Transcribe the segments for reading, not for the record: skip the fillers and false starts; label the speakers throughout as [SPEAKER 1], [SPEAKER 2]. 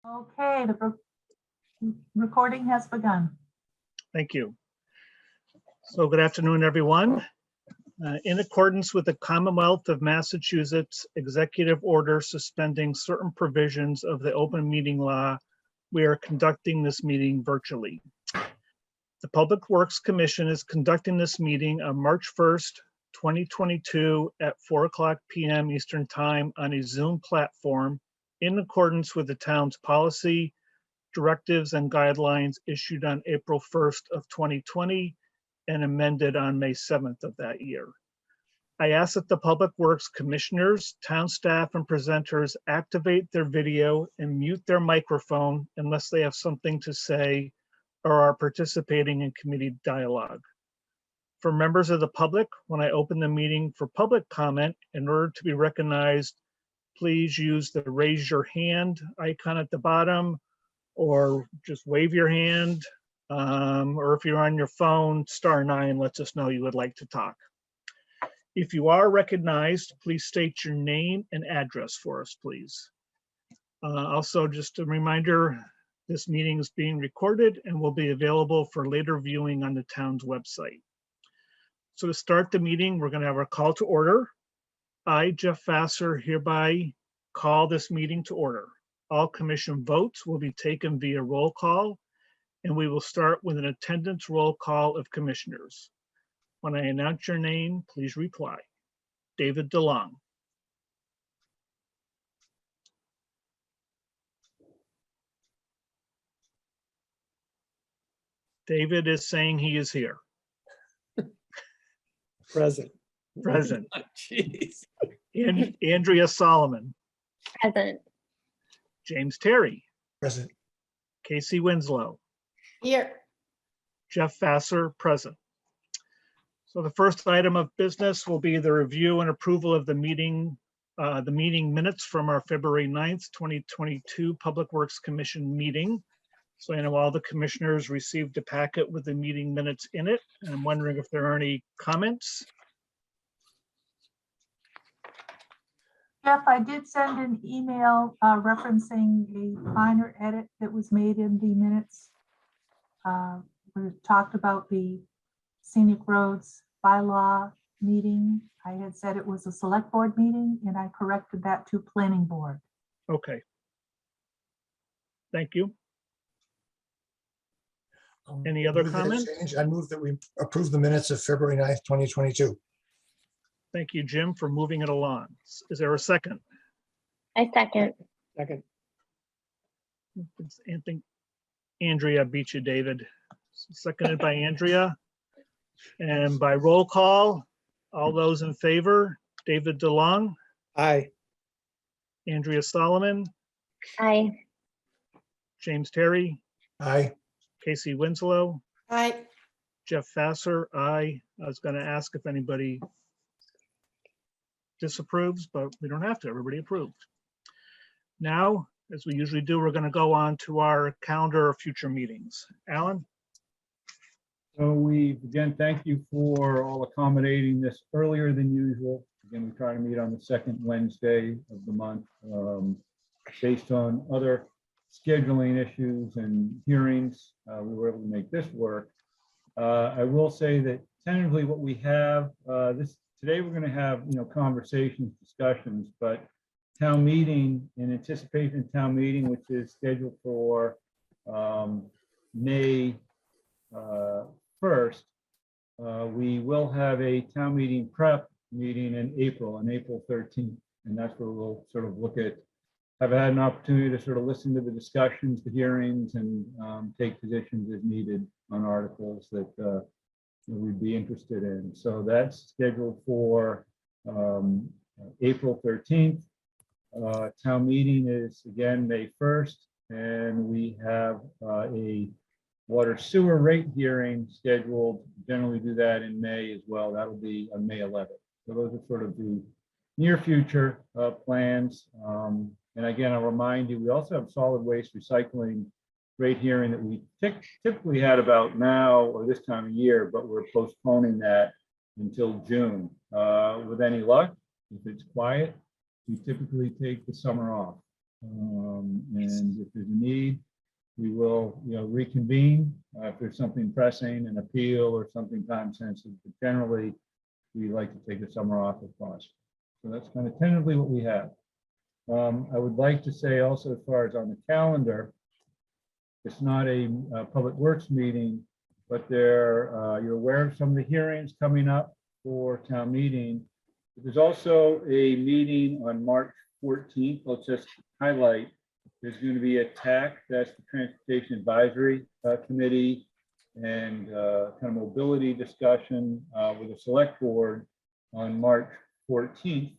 [SPEAKER 1] Okay, the recording has begun.
[SPEAKER 2] Thank you. So good afternoon, everyone. In accordance with the Commonwealth of Massachusetts Executive Order suspending certain provisions of the open meeting law, we are conducting this meeting virtually. The Public Works Commission is conducting this meeting on March 1st, 2022 at 4:00 p.m. Eastern Time on a Zoom platform in accordance with the town's policy, directives, and guidelines issued on April 1st of 2020 and amended on May 7th of that year. I ask that the Public Works Commissioners, town staff, and presenters activate their video and mute their microphone unless they have something to say or are participating in committee dialogue. For members of the public, when I open the meeting for public comment, in order to be recognized, please use the raise your hand icon at the bottom, or just wave your hand, or if you're on your phone, *9 lets us know you would like to talk. If you are recognized, please state your name and address for us, please. Also, just a reminder, this meeting is being recorded and will be available for later viewing on the town's website. So to start the meeting, we're going to have our call to order. I, Jeff Vassar, hereby call this meeting to order. All commission votes will be taken via roll call, and we will start with an attendance roll call of commissioners. When I announce your name, please reply. David DeLong. David is saying he is here.
[SPEAKER 3] Present.
[SPEAKER 2] Present.
[SPEAKER 3] Jeez.
[SPEAKER 2] Andrea Solomon.
[SPEAKER 4] Present.
[SPEAKER 2] James Terry.
[SPEAKER 3] Present.
[SPEAKER 2] Casey Winslow.
[SPEAKER 4] Here.
[SPEAKER 2] Jeff Vassar, present. So the first item of business will be the review and approval of the meeting minutes from our February 9th, 2022 Public Works Commission meeting. So I know all the commissioners received a packet with the meeting minutes in it, and I'm wondering if there are any comments.
[SPEAKER 1] Jeff, I did send an email referencing a minor edit that was made in the minutes. We talked about the Scenic Roads Bylaw meeting. I had said it was a select board meeting, and I corrected that to planning board.
[SPEAKER 2] Okay. Thank you. Any other comments?
[SPEAKER 3] I move that we approve the minutes of February 9th, 2022.
[SPEAKER 2] Thank you, Jim, for moving it along. Is there a second?
[SPEAKER 4] I second.
[SPEAKER 3] Second.
[SPEAKER 2] Anthony, Andrea beat you, David. Seconded by Andrea. And by roll call, all those in favor, David DeLong,
[SPEAKER 3] Aye.
[SPEAKER 2] Andrea Solomon,
[SPEAKER 4] Aye.
[SPEAKER 2] James Terry,
[SPEAKER 3] Aye.
[SPEAKER 2] Casey Winslow,
[SPEAKER 4] Aye.
[SPEAKER 2] Jeff Vassar, aye. I was going to ask if anybody disapproves, but we don't have to. Everybody approved. Now, as we usually do, we're going to go on to our calendar of future meetings. Alan?
[SPEAKER 5] So again, thank you for all accommodating this earlier than usual. Again, we try to meet on the second Wednesday of the month. Based on other scheduling issues and hearings, we were able to make this work. I will say that tentatively what we have, today we're going to have, conversations, discussions, but town meeting, in anticipation of town meeting, which is scheduled for May 1st, we will have a town meeting prep meeting in April 13th. And that's where we'll sort of have had an opportunity to sort of listen to the discussions, the hearings, and take positions as needed on articles that we'd be interested in. So that's scheduled for April 13th. Town meeting is again May 1st, and we have a water sewer rate hearing scheduled. Generally do that in May as well. That'll be on May 11th. So those are sort of the near future plans. And again, I'll remind you, we also have solid waste recycling rate hearing that we typically had about now or this time of year, but we're postponing that until June. With any luck, if it's quiet, we typically take the summer off. And if there's a need, we will, reconvene if there's something pressing, an appeal or something time sensitive. But generally, we like to take the summer off if possible. So that's kind of tentatively what we have. I would like to say also, as far as on the calendar, it's not a public works meeting, but you're aware of some of the hearings coming up for town meeting. There's also a meeting on March 14th. I'll just highlight. There's going to be a TAC, that's the Transportation Advisory Committee, and kind of mobility discussion with the select board on March 14th.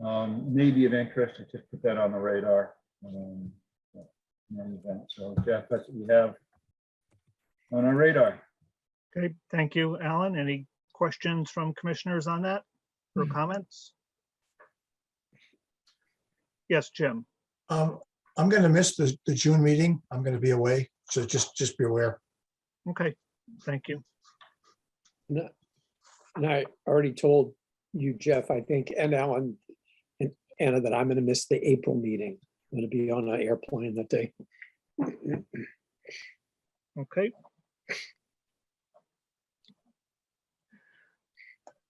[SPEAKER 5] May be of interest to just put that on the radar. In any event. So Jeff, that's what we have on our radar.
[SPEAKER 2] Okay, thank you, Alan. Any questions from commissioners on that or comments? Yes, Jim.
[SPEAKER 3] I'm going to miss the June meeting. I'm going to be away, so just be aware.
[SPEAKER 2] Okay, thank you.
[SPEAKER 6] And I already told you, Jeff, I think, and Alan and Anna, that I'm going to miss the April meeting. I'm going to be on an airplane that day.
[SPEAKER 2] Okay.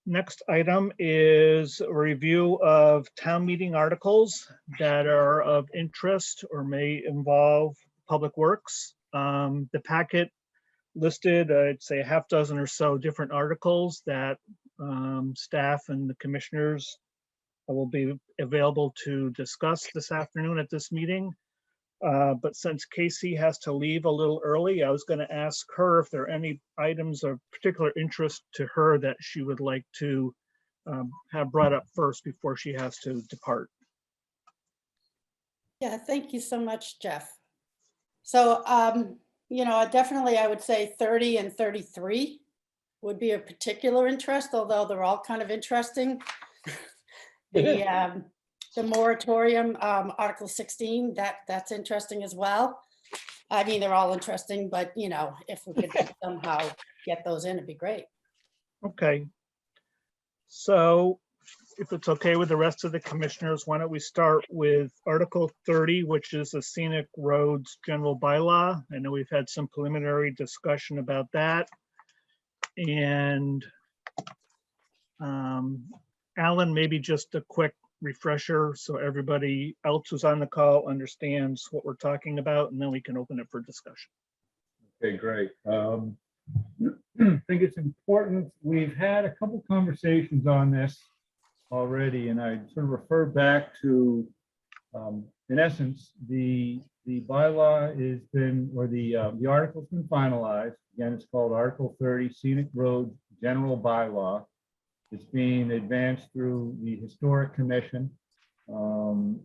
[SPEAKER 2] Next item is a review of town meeting articles that are of interest or may involve public works. The packet listed, I'd say a half dozen or so different articles that staff and the commissioners will be available to discuss this afternoon at this meeting. But since Casey has to leave a little early, I was going to ask her if there are any items of particular interest to her that she would like to have brought up first before she has to depart.
[SPEAKER 7] Yeah, thank you so much, Jeff. So, definitely I would say 30 and 33 would be of particular interest, although they're all kind of interesting. The moratorium, Article 16, that's interesting as well. I mean, they're all interesting, but if we could somehow get those in, it'd be great.
[SPEAKER 2] Okay. So if it's okay with the rest of the commissioners, why don't we start with Article 30, which is the Scenic Roads General Bylaw. I know we've had some preliminary discussion about that. And Alan, maybe just a quick refresher so everybody else who's on the call understands what we're talking about, and then we can open it for discussion.
[SPEAKER 5] Okay, great. I think it's important. We've had a couple conversations on this already, and I sort of refer back to, in essence, the bylaw has been, or the article's been finalized. Again, it's called Article 30 Scenic Roads General Bylaw. It's being advanced through the Historic Commission, and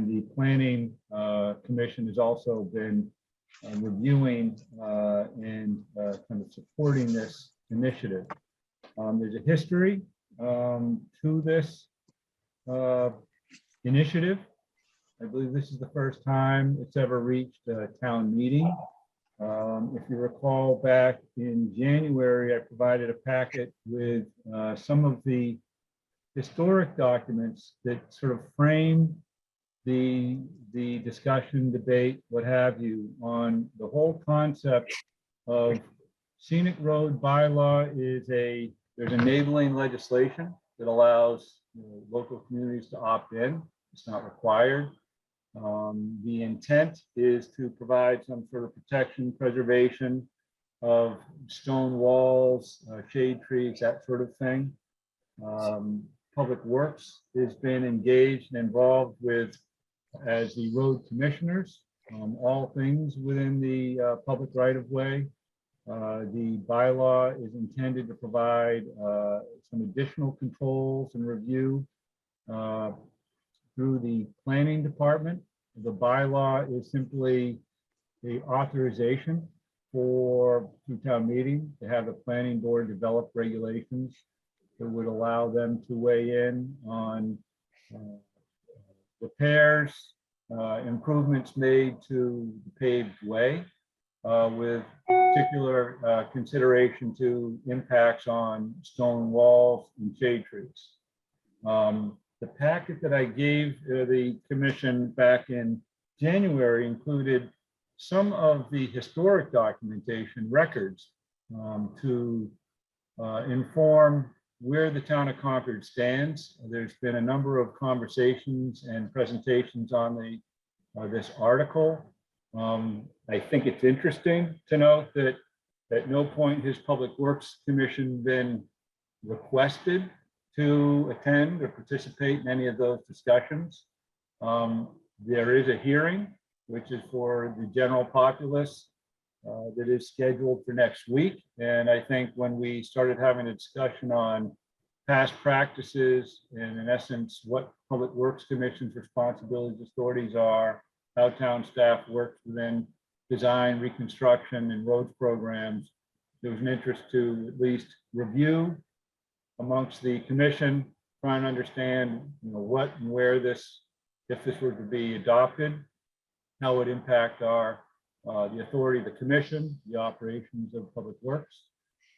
[SPEAKER 5] the Planning Commission has also been reviewing and kind of supporting this initiative. There's a history to this initiative. I believe this is the first time it's ever reached a town meeting. If you recall, back in January, I provided a packet with some of the historic documents that sort of frame the discussion, debate, what have you, on the whole concept of scenic road bylaw. There's enabling legislation that allows local communities to opt in. It's not required. The intent is to provide some sort of protection, preservation of stone walls, shade trees, that sort of thing. Public Works has been engaged and involved with, as the road commissioners, all things within the public right-of-way. The bylaw is intended to provide some additional controls and review through the planning department. The bylaw is simply the authorization through town meeting to have the planning board develop regulations that would allow them to weigh in on repairs, improvements made to the paved way, with particular consideration to impacts on stone walls and shade trees. The packet that I gave the commission back in January included some of the historic documentation records to inform where the town of Concord stands. There's been a number of conversations and presentations on this article. I think it's interesting to note that at no point has Public Works Commission been requested to attend or participate in any of those discussions. There is a hearing, which is for the general populace, that is scheduled for next week. And I think when we started having a discussion on past practices and in essence, what Public Works Commission's responsibilities, authorities are, how town staff works within design, reconstruction, and roads programs, there was an interest to at least review amongst the commission, try and understand, what and where this, if this were to be adopted, how it would impact our the authority of the commission, the operations of Public Works,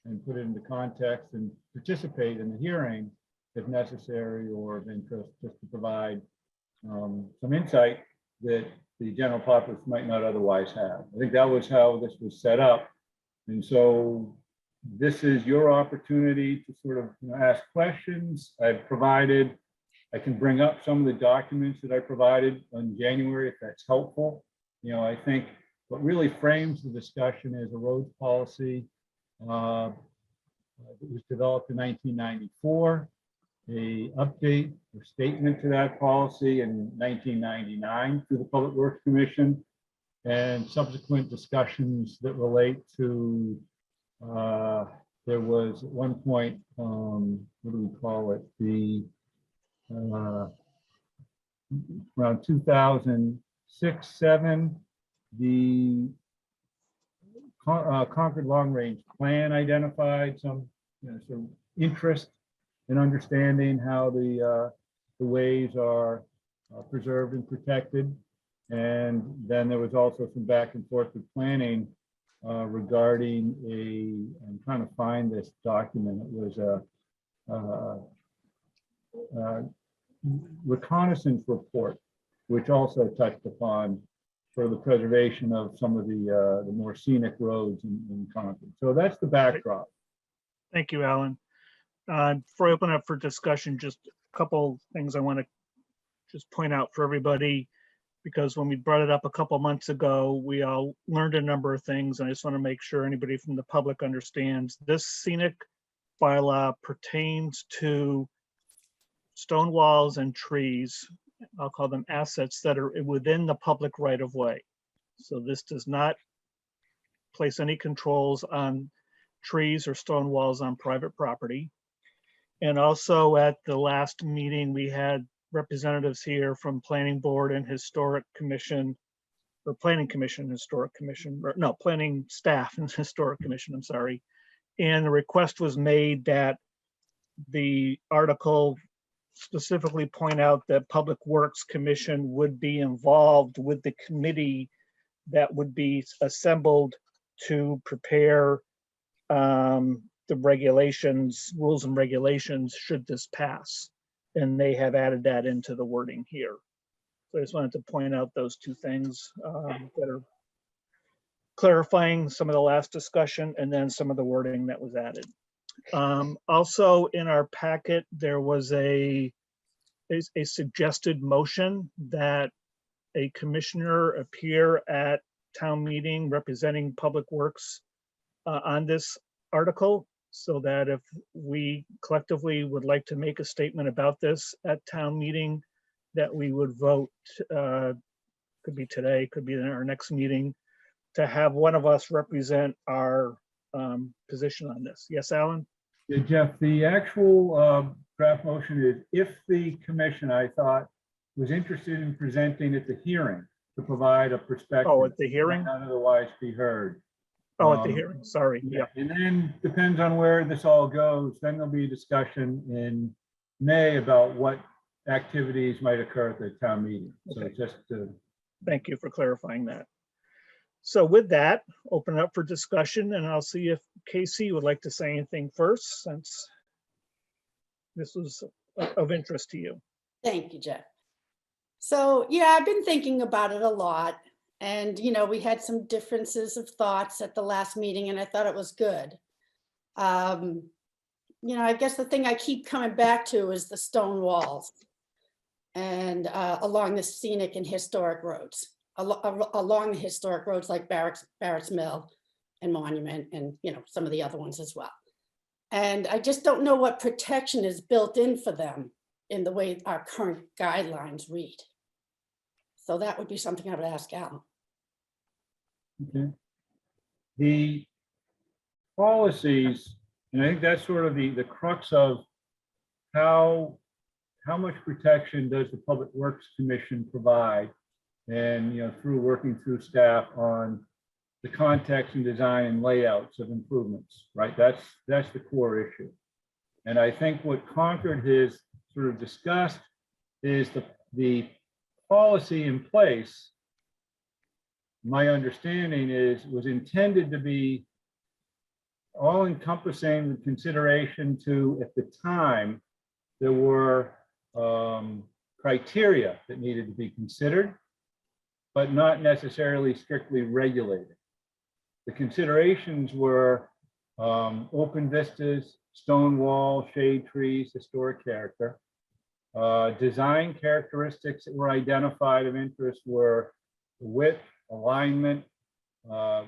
[SPEAKER 5] and put it into context and participate in the hearing if necessary or of interest, just to provide some insight that the general populace might not otherwise have. I think that was how this was set up. And so this is your opportunity to sort of ask questions. I can bring up some of the documents that I provided in January if that's helpful. I think what really frames the discussion is a roads policy that was developed in 1994, a update or statement to that policy in 1999 through the Public Works Commission, and subsequent discussions that relate to, there was at one point, what do we call it? Around 2006-07, the Concord Long Range Plan identified some, some interest in understanding how the ways are preserved and protected. And then there was also some back and forth with planning regarding I'm trying to find this document. It was a reconnaissance report, which also touched upon for the preservation of some of the more scenic roads in Concord. So that's the backdrop.
[SPEAKER 2] Thank you, Alan. Before I open up for discussion, just a couple things I want to just point out for everybody, because when we brought it up a couple months ago, we all learned a number of things. And I just want to make sure anybody from the public understands this scenic bylaw pertains to stone walls and trees. I'll call them assets that are within the public right of way. So this does not place any controls on trees or stone walls on private property. And also at the last meeting, we had representatives here from Planning Board and Historic Commission, or Planning Commission, Historic Commission, or no, Planning Staff and Historic Commission, I'm sorry. And the request was made that the article specifically point out that Public Works Commission would be involved with the committee that would be assembled to prepare the regulations, rules and regulations should this pass. And they have added that into the wording here. So I just wanted to point out those two things that are clarifying some of the last discussion and then some of the wording that was added. Also in our packet, there was a suggested motion that a commissioner appear at town meeting representing Public Works on this article, so that if we collectively would like to make a statement about this at town meeting, that we would vote, could be today, could be in our next meeting, to have one of us represent our position on this. Yes, Alan?
[SPEAKER 5] Yeah, Jeff, the actual draft motion is if the commission, I thought, was interested in presenting at the hearing to provide a perspective.
[SPEAKER 2] Oh, at the hearing?
[SPEAKER 5] Not otherwise be heard.
[SPEAKER 2] Oh, at the hearing, sorry.
[SPEAKER 5] Yeah, and then depends on where this all goes. Then there'll be a discussion in May about what activities might occur at the town meeting. So
[SPEAKER 2] Okay.
[SPEAKER 5] just to.
[SPEAKER 2] Thank you for clarifying that. So with that, open it up for discussion, and I'll see if Casey would like to say anything first, since this was of interest to you.
[SPEAKER 7] Thank you, Jeff. So, yeah, I've been thinking about it a lot. And, you know, we had some differences of thoughts at the last meeting, and I thought it was good. You know, I guess the thing I keep coming back to is the stone walls and along the scenic and historic roads, along the historic roads like Barrett's Mill and Monument and, you know, some of the other ones as well. And I just don't know what protection is built in for them in the way our current guidelines read. So that would be something I would ask Alan.
[SPEAKER 5] Okay. The policies, and I think that's sort of the crux of how much protection does the Public Works Commission provide, and, you know, through working through staff on the context and design and layouts of improvements, right? That's the core issue. And I think what Concord has sort of discussed is the policy in place. My understanding is was intended to be all encompassing with consideration to, at the time, there were criteria that needed to be considered, but not necessarily strictly regulated. The considerations were open vistas, stone wall, shade trees, historic character. Design characteristics that were identified of interest were width, alignment,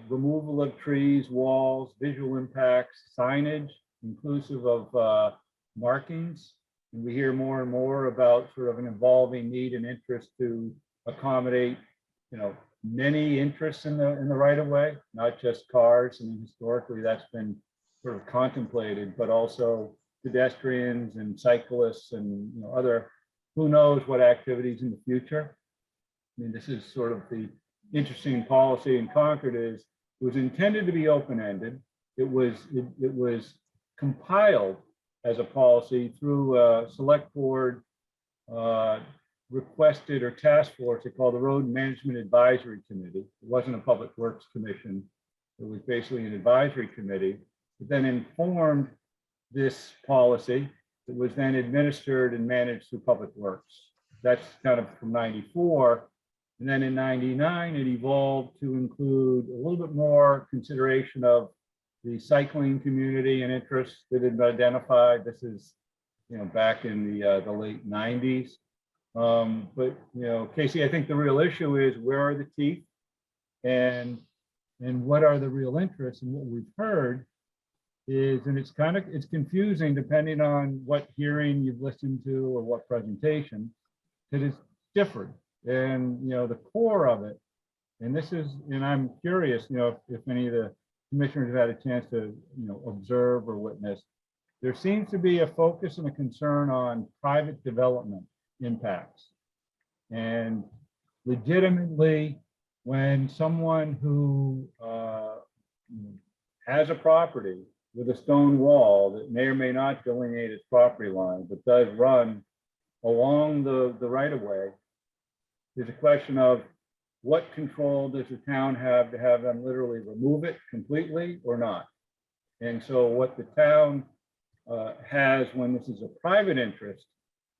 [SPEAKER 5] removal of trees, walls, visual impacts, signage, inclusive of markings. And we hear more and more about sort of an evolving need and interest to accommodate, you know, many interests in the right of way, not just cars. I mean, historically that's been sort of contemplated, but also pedestrians and cyclists and, you know, other, who knows what activities in the future. I mean, this is sort of the interesting policy in Concord is it was intended to be open-ended. It was compiled as a policy through a select board requested or task force they call the Road Management Advisory Committee. It wasn't a Public Works Commission. It was basically an advisory committee that then informed this policy that was then administered and managed through Public Works. That's kind of from 94. And then in 99, it evolved to include a little bit more consideration of the cycling community and interests that had been identified. This is, you know, back in the late 90s. But, you know, Casey, I think the real issue is where are the teeth and what are the real interests? And what we've heard is, and it's confusing depending on what hearing you've listened to or what presentation, it is different. And, you know, the core of it, and this is, and I'm curious, you know, if any of the commissioners have had a chance to, you know, observe or witness, there seems to be a focus and a concern on private development impacts. And legitimately, when someone who has a property with a stone wall that may or may not delineate its property line, but does run along the right of way, there's a question of what control does the town have to have them literally remove it completely or not? And so what the town has when this is a private interest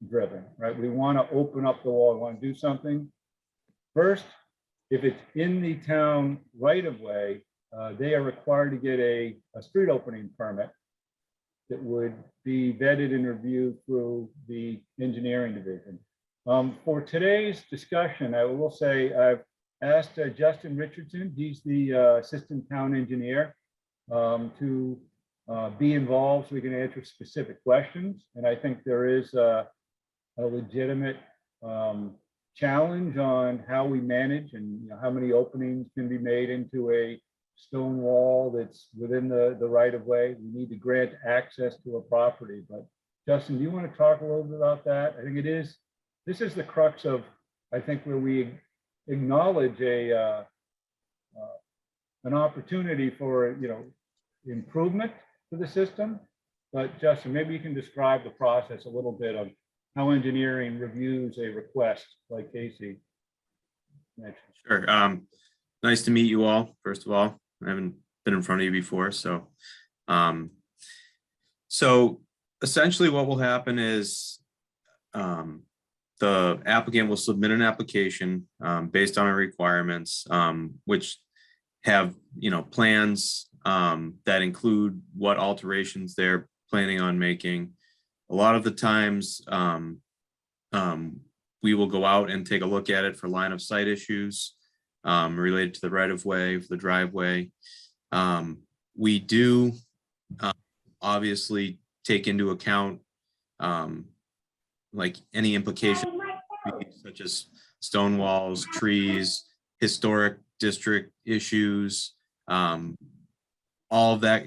[SPEAKER 5] driven, right? We want to open up the wall, we want to do something. First, if it's in the town right of way, they are required to get a street opening permit that would be vetted and reviewed through the engineering division. For today's discussion, I will say I've asked Justin Richardson, he's the assistant town engineer, to be involved so we can answer specific questions. And I think there is a legitimate challenge on how we manage and, you know, how many openings can be made into a stone wall that's within the right of way. We need to grant access to a property. But Justin, do you want to talk a little bit about that? I think this is the crux of, I think, where we acknowledge an opportunity for, you know, improvement to the system. But Justin, maybe you can describe the process a little bit of how engineering reviews a request like Casey mentioned.
[SPEAKER 8] Sure. Nice to meet you all, first of all. I haven't been in front of you before. So essentially what will happen is the applicant will submit an application based on our requirements, which have, plans that include what alterations they're planning on making. A lot of the times, we will go out and take a look at it for line of sight issues related to the right of way, for the driveway. We do obviously take into account like any implications such as stone walls, trees, historic district issues, all of that,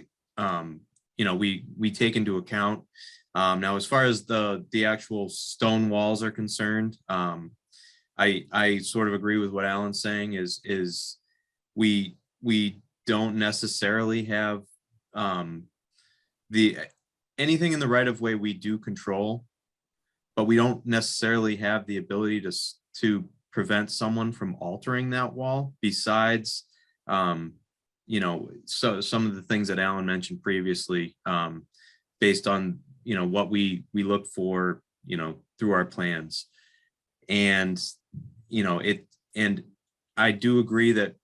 [SPEAKER 8] we take into account. Now, as far as the actual stone walls are concerned, I sort of agree with what Alan's saying is we don't necessarily have anything in the right of way we do control, but we don't necessarily have the ability to prevent someone from altering that wall besides, so some of the things that Alan mentioned previously, based on, what we look for, through our plans. And, and I do agree that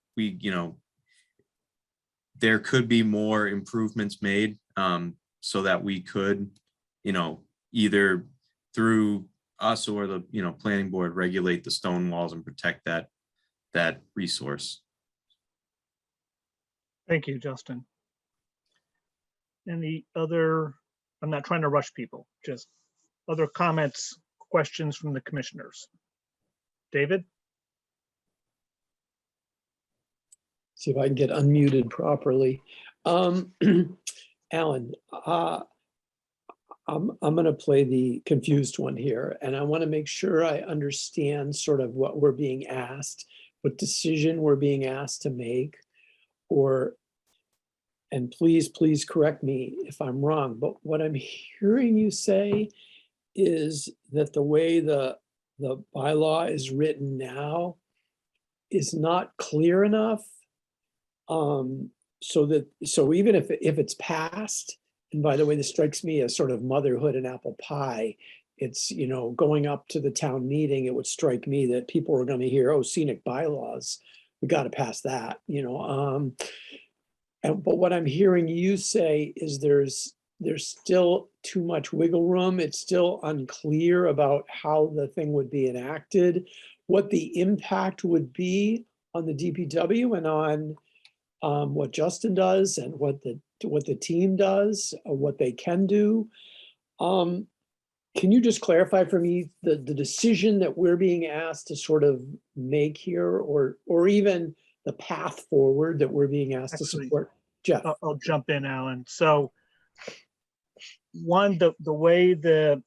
[SPEAKER 8] there could be more improvements made, so that we could, either through us or the, planning board regulate the stone walls and protect that resource.
[SPEAKER 2] Thank you, Justin. Any other, I'm not trying to rush people, just other comments, questions from the commissioners? David?
[SPEAKER 6] See if I can get unmuted properly. Alan, I'm going to play the confused one here, and I want to make sure I understand sort of what we're being asked, what decision we're being asked to make, and please correct me if I'm wrong, but what I'm hearing you say is that the way the bylaw is written now is not clear enough. So even if it's passed, and by the way, this strikes me as sort of motherhood and apple pie. It's, going up to the town meeting, it would strike me that people are going to hear, oh, scenic bylaws, we got to pass that, but what I'm hearing you say is there's still too much wiggle room. It's still unclear about how the thing would be enacted, what the impact would be on the DPW and on what Justin does and what the team does, or what they can do. Can you just clarify for me the decision that we're being asked to sort of make here, or even the path forward that we're being asked to support? Jeff.
[SPEAKER 2] I'll jump in, Alan. So one, the way the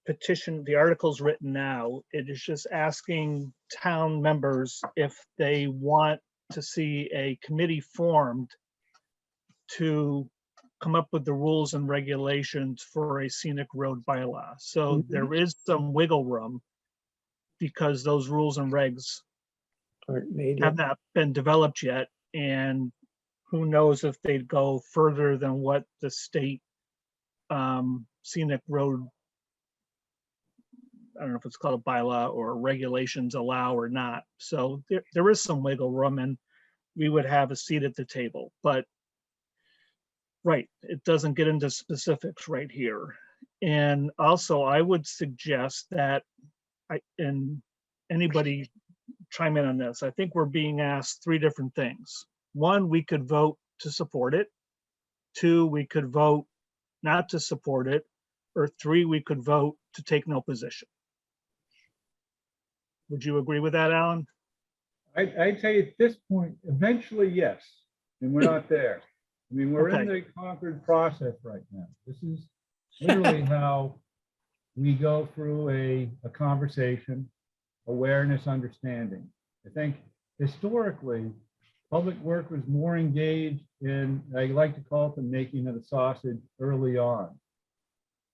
[SPEAKER 2] petition, the article's written now, it is just asking town members if they want to see a committee formed to come up with the rules and regulations for a scenic road bylaw. So there is some wiggle room because those rules and regs have not been developed yet. And who knows if they'd go further than what the state scenic road, I don't know if it's called a bylaw or regulations allow or not. So there is some wiggle room and we would have a seat at the table, but right, it doesn't get into specifics right here. And also I would suggest that and anybody chime in on this, I think we're being asked three different things. One, we could vote to support it. Two, we could vote not to support it. Or three, we could vote to take no position. Would you agree with that, Alan?
[SPEAKER 5] I'd say at this point, eventually, yes, and we're not there. I mean, we're in the Concord process right now. This is literally how we go through a conversation, awareness, understanding. I think historically, Public Work was more engaged in, I like to call it the making of the sausage early on.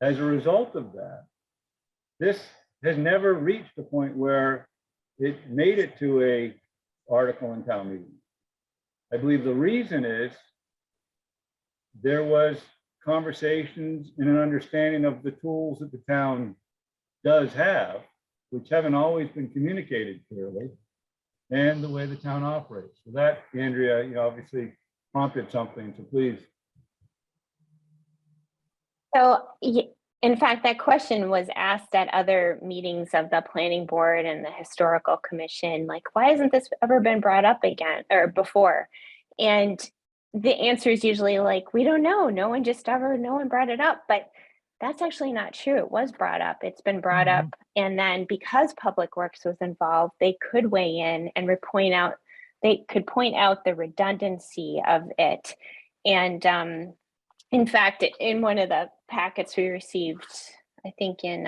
[SPEAKER 5] As a result of that, this has never reached a point where it made it to a article in town meeting. I believe the reason is there was conversations and an understanding of the tools that the town does have which haven't always been communicated clearly, and the way the town operates. So that, Andrea, you obviously prompted something, so please.
[SPEAKER 4] So in fact, that question was asked at other meetings of the planning board and the historical commission, like, why hasn't this ever been brought up again or before? And the answer is usually like, we don't know. No one brought it up, but that's actually not true. It was brought up. It's been brought up. And then because Public Works was involved, they could weigh in and point out the redundancy of it. And in fact, in one of the packets we received, I think in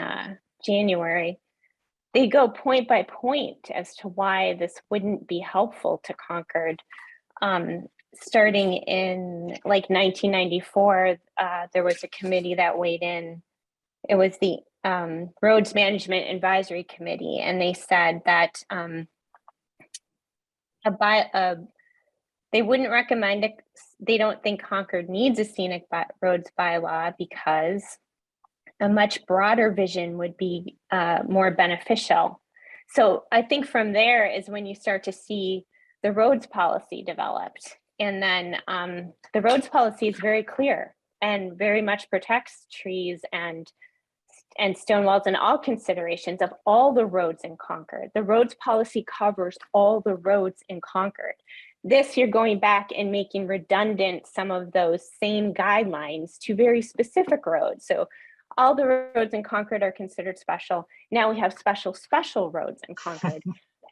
[SPEAKER 4] January, they go point by point as to why this wouldn't be helpful to Concord. Starting in like 1994, there was a committee that weighed in. It was the Roads Management Advisory Committee, and they said that they wouldn't recommend it. They don't think Concord needs a scenic roads bylaw because a much broader vision would be more beneficial. So I think from there is when you start to see the roads policy developed. And then the roads policy is very clear and very much protects trees and stone walls and all considerations of all the roads in Concord. The roads policy covers all the roads in Concord. This, you're going back and making redundant some of those same guidelines to very specific roads. So all the roads in Concord are considered special. Now we have special roads in Concord.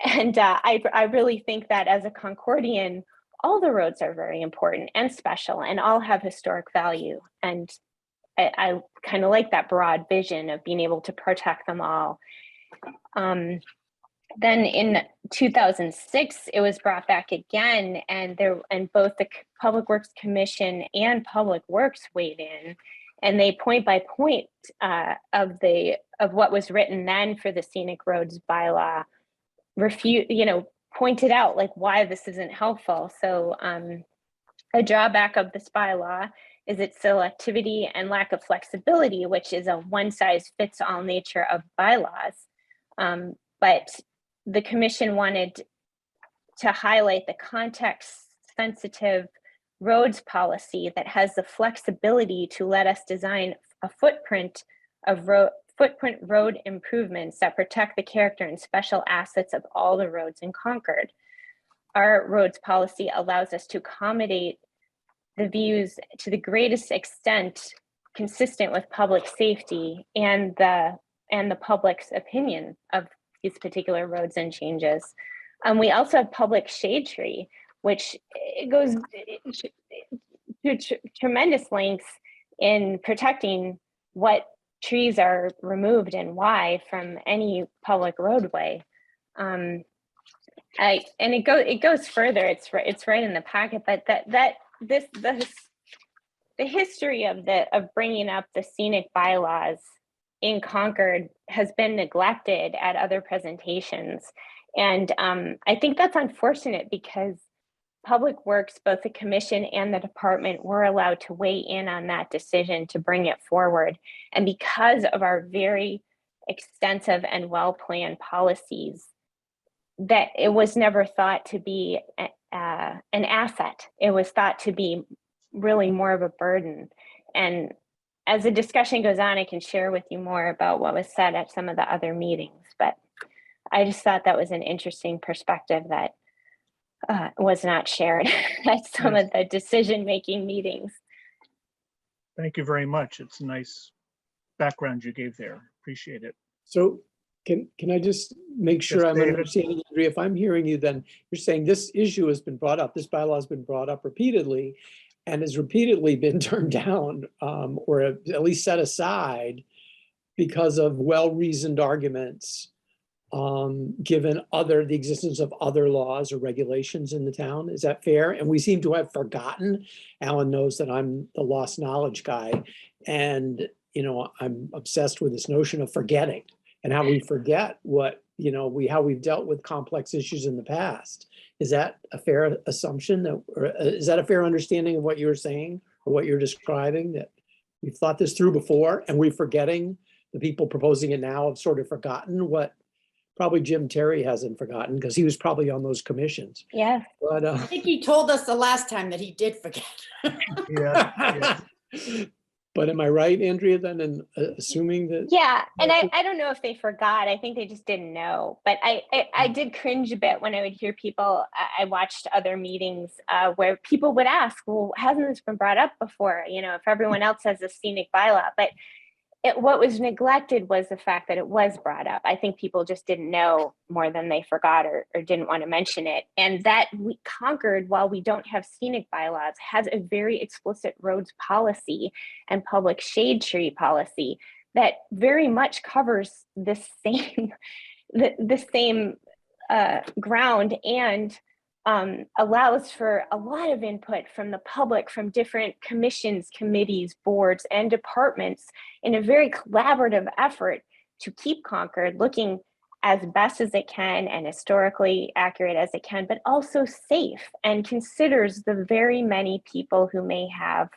[SPEAKER 4] And I really think that as a Concordian, all the roads are very important and special and all have historic value. And I kind of like that broad vision of being able to protect them all. Then in 2006, it was brought back again, and both the Public Works Commission and Public Works weighed in, and they point by point of what was written then for the Scenic Roads bylaw, pointed out like why this isn't helpful. So a drawback of this bylaw is its selectivity and lack of flexibility, which is a one-size-fits-all nature of bylaws. But the commission wanted to highlight the context-sensitive roads policy that has the flexibility to let us design a footprint road improvements that protect the character and special assets of all the roads in Concord. Our roads policy allows us to accommodate the views to the greatest extent consistent with public safety and the public's opinion of these particular roads and changes. We also have public shade tree, which goes to tremendous lengths in protecting what trees are removed and why from any public roadway. And it goes further. It's right in the packet, but the history of bringing up the scenic bylaws in Concord has been neglected at other presentations. And I think that's unfortunate because Public Works, both the commission and the department, were allowed to weigh in on that decision to bring it forward. And because of our very extensive and well-planned policies, that it was never thought to be an asset. It was thought to be really more of a burden. And as the discussion goes on, I can share with you more about what was said at some of the other meetings. But I just thought that was an interesting perspective that was not shared at some of the decision-making meetings.
[SPEAKER 2] Thank you very much. It's a nice background you gave there. Appreciate it.
[SPEAKER 6] So can I just make sure
[SPEAKER 2] Yes,
[SPEAKER 6] I'm
[SPEAKER 2] David.
[SPEAKER 6] understanding, Andrea, if I'm hearing you, then you're saying this issue has been brought up, this bylaw has been brought up repeatedly and has repeatedly been turned down or at least set aside because of well-reasoned arguments given the existence of other laws or regulations in the town. Is that fair? And we seem to have forgotten. Alan knows that I'm the lost knowledge guy. And, I'm obsessed with this notion of forgetting and how we forget how we've dealt with complex issues in the past. Is that a fair assumption or is that a fair understanding of what you were saying or what you're describing, that we've thought this through before and we're forgetting, the people proposing it now have sort of forgotten what Probably Jim Terry hasn't forgotten because he was probably on those commissions.
[SPEAKER 4] Yeah.
[SPEAKER 6] But
[SPEAKER 7] I think he told us the last time that he did forget.
[SPEAKER 2] Yeah,
[SPEAKER 6] but am I right, Andrea, then, in assuming that?
[SPEAKER 4] Yeah, and I don't know if they forgot. I think they just didn't know. But I did cringe a bit when I would hear people. I watched other meetings where people would ask, "Well, hasn't this been brought up before? You know, if everyone else has a scenic bylaw." But what was neglected was the fact that it was brought up. I think people just didn't know more than they forgot or didn't want to mention it. And that Concord, while we don't have scenic bylaws, has a very explicit roads policy and public shade tree policy that very much covers the same the same ground and allows for a lot of input from the public, from different commissions, committees, boards, and departments in a very collaborative effort to keep Concord looking as best as it can and historically accurate as it can, but also safe, and considers the very many people who may have,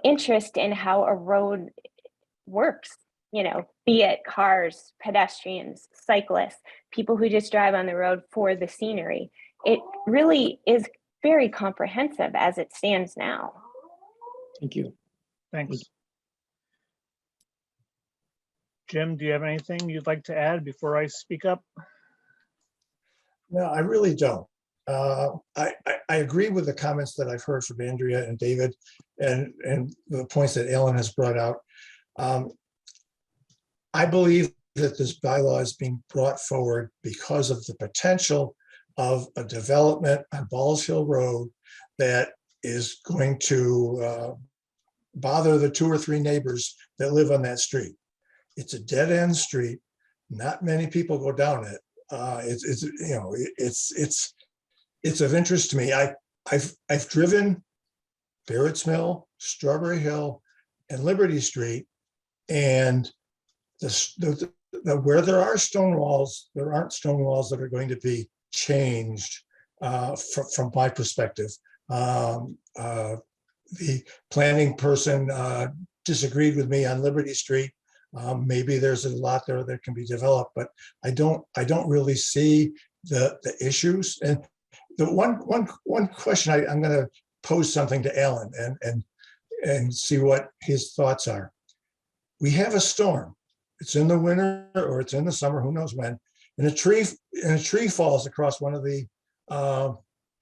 [SPEAKER 4] interest in how a road works, be it cars, pedestrians, cyclists, people who just drive on the road for the scenery. It really is very comprehensive as it stands now.
[SPEAKER 6] Thank you.
[SPEAKER 2] thanks. Jim, do you have anything you'd like to add before I speak up?
[SPEAKER 3] No, I really don't. I agree with the comments that I've heard from Andrea and David and the points that Ellen has brought out. I believe that this bylaw is being brought forward because of the potential of a development on Balls Hill Road that is going to bother the 2 or 3 neighbors that live on that street. It's a dead end street. Not many people go down it. It's of interest to me. I've driven Barrett's Mill, Strawberry Hill, and Liberty Street, and where there are stone walls, there aren't stone walls that are going to be changed from my perspective. The planning person disagreed with me on Liberty Street. Maybe there's a lot there that can be developed, but I don't really see the issues. And the one question I'm going to pose something to Alan and see what his thoughts are. We have a storm. It's in the winter or it's in the summer, who knows when, and a tree falls across one of the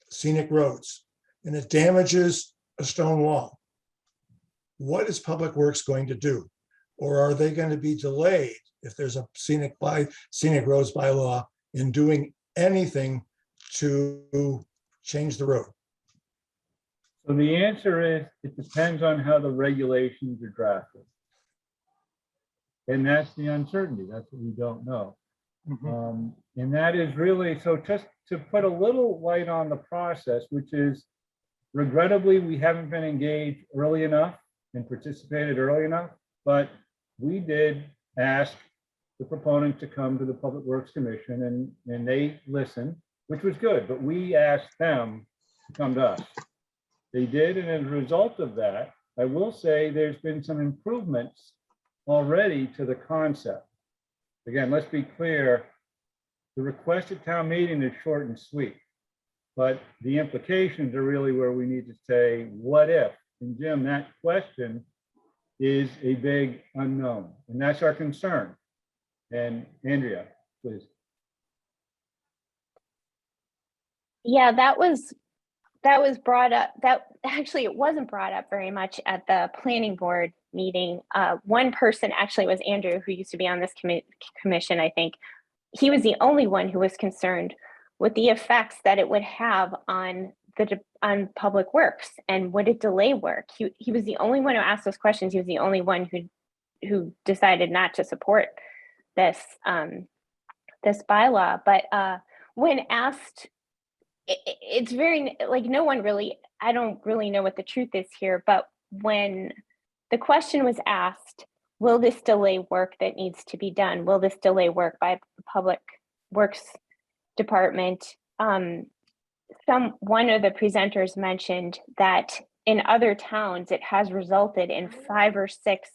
[SPEAKER 3] scenic roads and it damages a stone wall. What is Public Works going to do? Or are they going to be delayed if there's a scenic roads bylaw in doing anything to change the road?
[SPEAKER 5] So the answer is, it depends on how the regulations are drafted. And that's the uncertainty. That's what we don't know. And that is really, so just to put a little light on the process, which is, regrettably, we haven't been engaged early enough and participated early enough, but we did ask the proponent to come to the Public Works Commission and they listened, which was good, but we asked them to come to us. They did, and as a result of that, I will say there's been some improvements already to the concept. Again, let's be clear, the request at town meeting is short and sweet, but the implications are really where we need to say, what if? And Jim, that question is a big unknown, and that's our concern. And Andrea, please.
[SPEAKER 4] Yeah, that was brought up. That actually, it wasn't brought up very much at the planning board meeting. One person actually was Andrew, who used to be on this commission. I think he was the only one who was concerned with the effects that it would have on Public Works and would it delay work. He was the only one who asked those questions. He was the only one who decided not to support this this bylaw. But when asked, it's very, like, no one really, I don't really know what the truth is here, but when the question was asked, will this delay work that needs to be done? Will this delay work by the Public Works Department? One of the presenters mentioned that in other towns, it has resulted in 5 or 6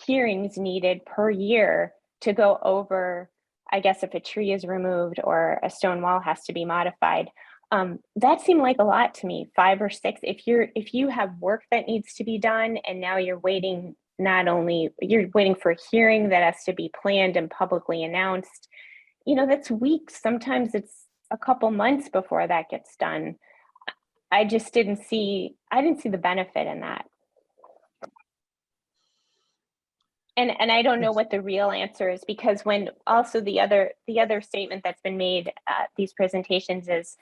[SPEAKER 4] hearings needed per year to go over I guess if a tree is removed or a stone wall has to be modified. That seemed like a lot to me, 5 or 6. If you have work that needs to be done and now you're waiting, not only you're waiting for a hearing that has to be planned and publicly announced, that's weeks. Sometimes it's a couple months before that gets done. I didn't see the benefit in that. And I don't know what the real answer is, because when also the other statement that's been made at these presentations is,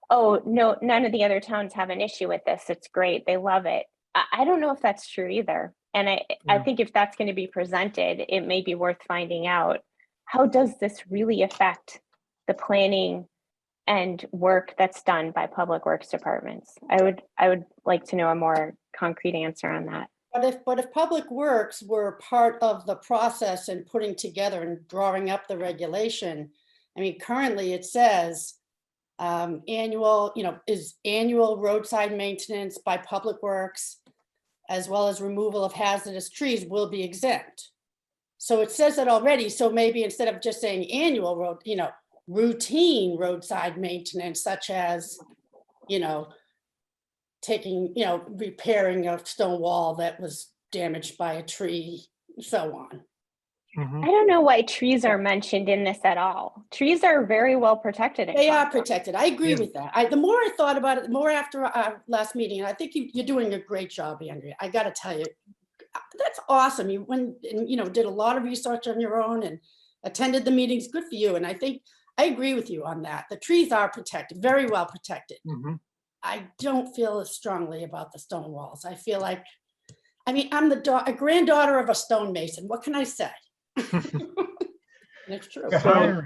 [SPEAKER 4] oh, no, none of the other towns have an issue with this. It's great. They love it. I don't know if that's true either. And I think if that's going to be presented, it may be worth finding out, how does this really affect the planning and work that's done by public works departments? I would like to know a more concrete answer on that.
[SPEAKER 7] But if Public Works were part of the process in putting together and drawing up the regulation, I mean, currently it says annual roadside maintenance by Public Works, as well as removal of hazardous trees, will be exempt. So it says it already. So maybe instead of just saying annual routine roadside maintenance, such as, repairing a stone wall that was damaged by a tree, so on.
[SPEAKER 4] I don't know why trees are mentioned in this at all. Trees are very well protected.
[SPEAKER 7] They are protected. I agree with that. The more I thought about it, the more after our last meeting, and I think you're doing a great job, Andrea. I got to tell you, that's awesome. You went and, did a lot of research on your own and attended the meetings. Good for you. And I think I agree with you on that. The trees are protected, very well protected. I don't feel as strongly about the stone walls. I feel like, I'm a granddaughter of a stonemason. What can I say? It's true.
[SPEAKER 2] So,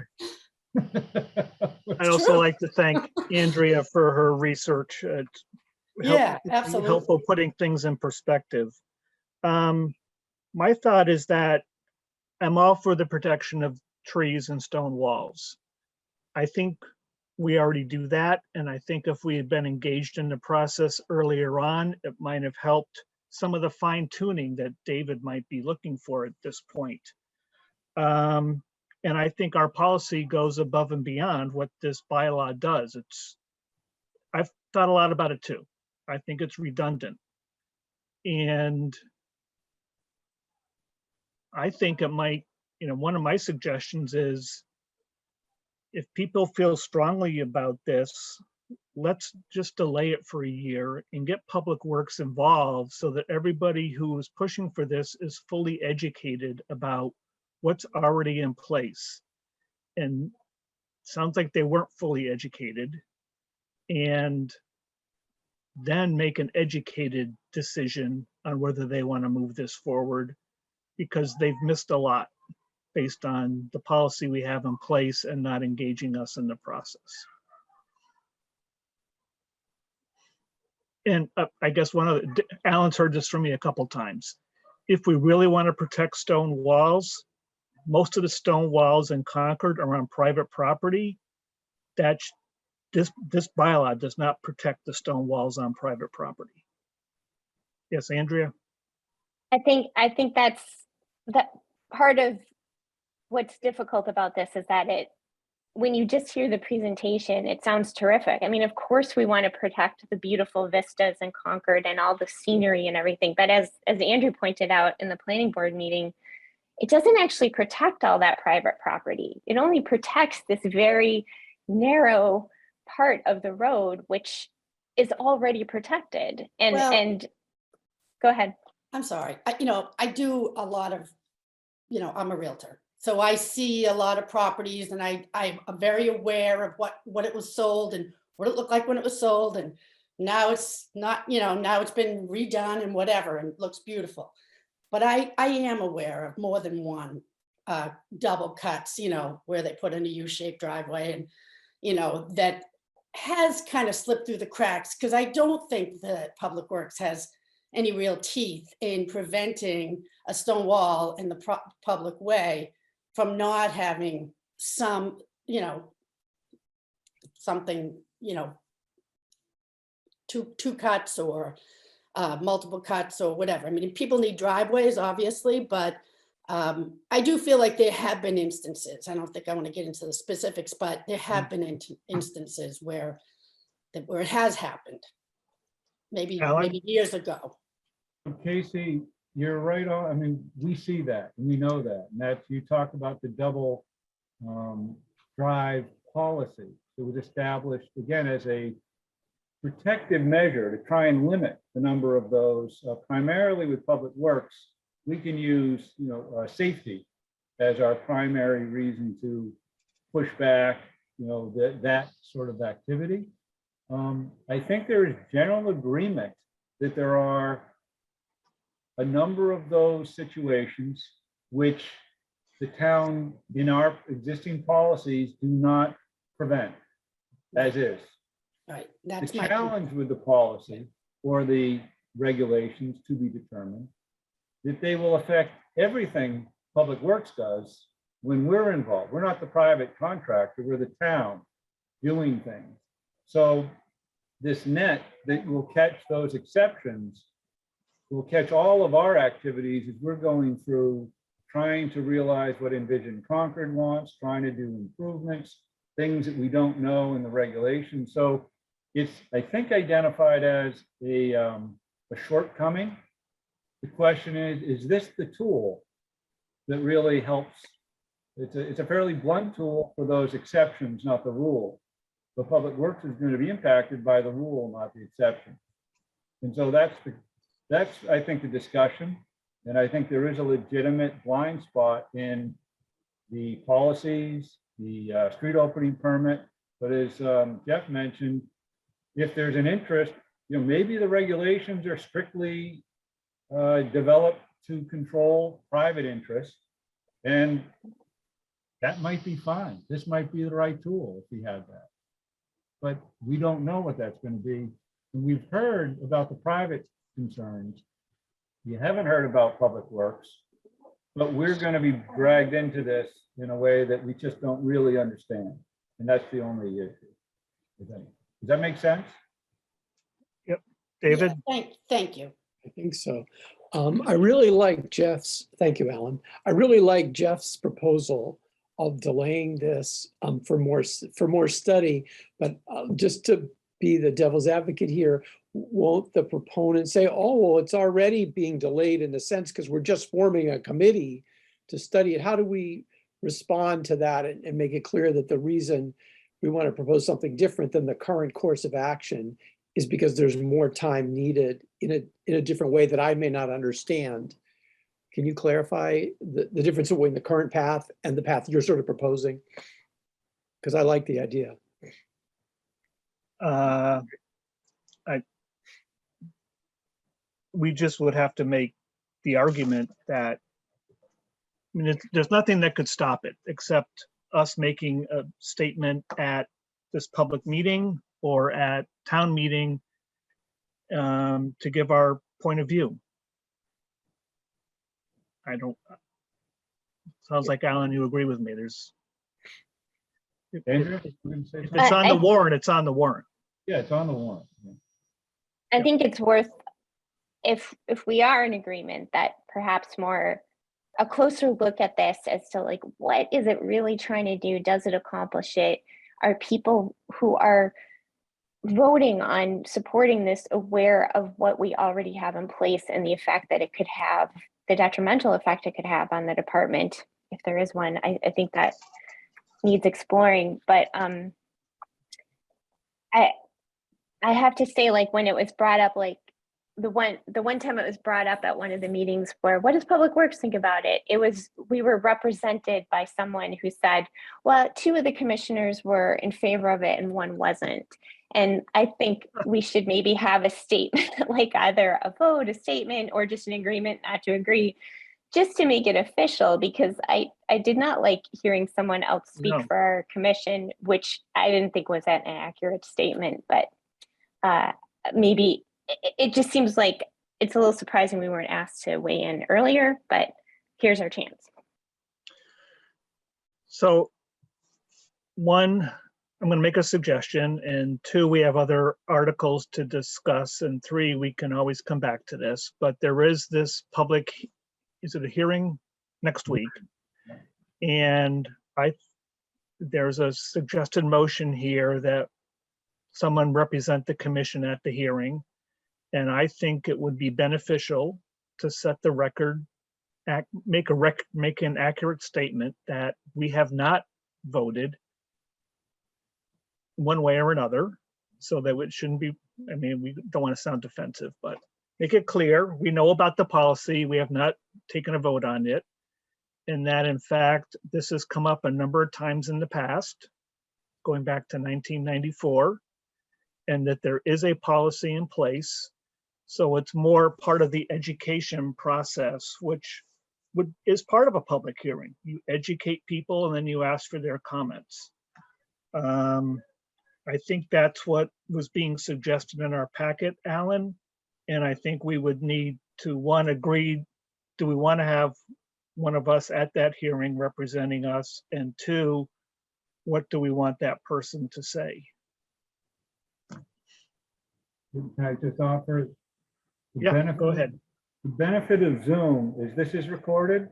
[SPEAKER 2] I'd also like to thank Andrea for her research.
[SPEAKER 7] Yeah, absolutely.
[SPEAKER 2] Helpful putting things in perspective. My thought is that I'm all for the protection of trees and stone walls. I think we already do that. And I think if we had been engaged in the process earlier on, it might have helped some of the fine tuning that David might be looking for at this point. And I think our policy goes above and beyond what this bylaw does. I've thought a lot about it too. I think it's redundant. And I think it might, one of my suggestions is, if people feel strongly about this, let's just delay it for a year and get Public Works involved so that everybody who is pushing for this is fully educated about what's already in place. And sounds like they weren't fully educated. And then make an educated decision on whether they want to move this forward, because they've missed a lot based on the policy we have in place and not engaging us in the process. And I guess Alan's heard this from me a couple times. If we really want to protect stone walls, most of the stone walls in Concord are on private property. This bylaw does not protect the stone walls on private property. Yes, Andrea?
[SPEAKER 4] I think that's part of what's difficult about this is that when you just hear the presentation, it sounds terrific. Of course we want to protect the beautiful vistas in Concord and all the scenery and everything. But as Andrew pointed out in the planning board meeting, it doesn't actually protect all that private property. It only protects this very narrow part of the road, which is already protected. And go ahead.
[SPEAKER 7] I'm sorry. I do a lot of, I'm a realtor. So I see a lot of properties and I'm very aware of what it was sold and what it looked like when it was sold. And now it's not, now it's been redone and whatever, and it looks beautiful. But I am aware of more than one double cuts, where they put in a U-shaped driveway and, that has kind of slipped through the cracks, because I don't think that Public Works has any real teeth in preventing a stone wall in the public way from not having some, something, two cuts or multiple cuts or whatever. People need driveways, obviously, but I do feel like there have been instances, I don't think I want to get into the specifics, but there have been instances where it has happened. Maybe
[SPEAKER 2] Alan?
[SPEAKER 7] years ago.
[SPEAKER 5] Casey, you're right on. I mean, we see that, and we know that, and that you talk about the double drive policy that was established again as a protective measure to try and limit the number of those, primarily with public works. We can use, safety as our primary reason to push back, that sort of activity. I think there is general agreement that there are a number of those situations which the town in our existing policies do not prevent as is.
[SPEAKER 7] Right,
[SPEAKER 5] The
[SPEAKER 7] that's my.
[SPEAKER 5] challenge with the policy or the regulations to be determined that they will affect everything Public Works does when we're involved. We're not the private contractor, we're the town doing things. So this net that will catch those exceptions will catch all of our activities as we're going through trying to realize what Envision Concord wants, trying to do improvements, things that we don't know in the regulations. So it's, I think, identified as a shortcoming. The question is this the tool that really helps? It's a fairly blunt tool for those exceptions, not the rule. But Public Works is going to be impacted by the rule, not the exception. And so that's I think the discussion. And I think there is a legitimate blind spot in the policies, the street opening permit. But as Jeff mentioned, if there's an interest, maybe the regulations are strictly developed to control private interests, and that might be fine. This might be the right tool if we have that. But we don't know what that's going to be. And we've heard about the private concerns. You haven't heard about Public Works, but we're going to be dragged into this in a way that we just don't really understand. And that's the only issue. Does that make sense?
[SPEAKER 2] Yep. David?
[SPEAKER 7] Yeah, thank you.
[SPEAKER 6] I think so. I really like Jeff's, thank you, Alan. I really like Jeff's proposal of delaying this for more study, but just to be the devil's advocate here, won't the proponent say, oh, well, it's already being delayed in a sense because we're just forming a committee to study it? How do we respond to that and make it clear that the reason we want to propose something different than the current course of action is because there's more time needed in a different way that I may not understand? Can you clarify the difference between the current path and the path you're sort of proposing? Because I like the idea.
[SPEAKER 2] We just would have to make the argument that, there's nothing that could stop it except us making a statement at this public meeting or at town meeting to give our point of view. Sounds like, Alan, you agree with me.
[SPEAKER 5] Andrew,
[SPEAKER 2] If it's on the warrant, it's on the warrant.
[SPEAKER 5] yeah, it's on the warrant. Yeah.
[SPEAKER 4] I think it's worth, if we are in agreement, that perhaps a closer look at this as to like, what is it really trying to do? Does it accomplish it? Are people who are voting on supporting this aware of what we already have in place and the effect that it could have, the detrimental effect it could have on the department, if there is one? I think that needs exploring. But I have to say, like, when it was brought up, like the one time it was brought up at one of the meetings where, what does Public Works think about it? We were represented by someone who said, well, 2 of the commissioners were in favor of it and 1 wasn't. And I think we should maybe have a statement, like either a vote, a statement, or just an agreement not to agree, just to make it official, because I did not like hearing someone else speak
[SPEAKER 2] No.
[SPEAKER 4] for our commission, which I didn't think was an accurate statement, but maybe it just seems like it's a little surprising we weren't asked to weigh in earlier, but here's our chance.
[SPEAKER 2] So 1, I'm going to make a suggestion, and 2, we have other articles to discuss, and 3, we can always come back to this, but there is this public, is it a hearing next week. And there's a suggested motion here that someone represent the commission at the hearing. And I think it would be beneficial to set the record, make an accurate statement that we have not voted one way or another, so that it shouldn't be, I mean, we don't want to sound defensive, but make it clear, we know about the policy, we have not taken a vote on it. And that in fact, this has come up a number of times in the past, going back to 1994, and that there is a policy in place. So it's more part of the education process, which is part of a public hearing. You educate people and then you ask for their comments. I think that's what was being suggested in our packet, Alan. And I think we would need to, one, agree, do we want to have one of us at that hearing representing us? And two, what do we want that person to say?
[SPEAKER 5] Can I just offer? the
[SPEAKER 2] Yeah,
[SPEAKER 5] benefit-
[SPEAKER 2] go ahead.
[SPEAKER 5] The benefit of Zoom is this is recorded.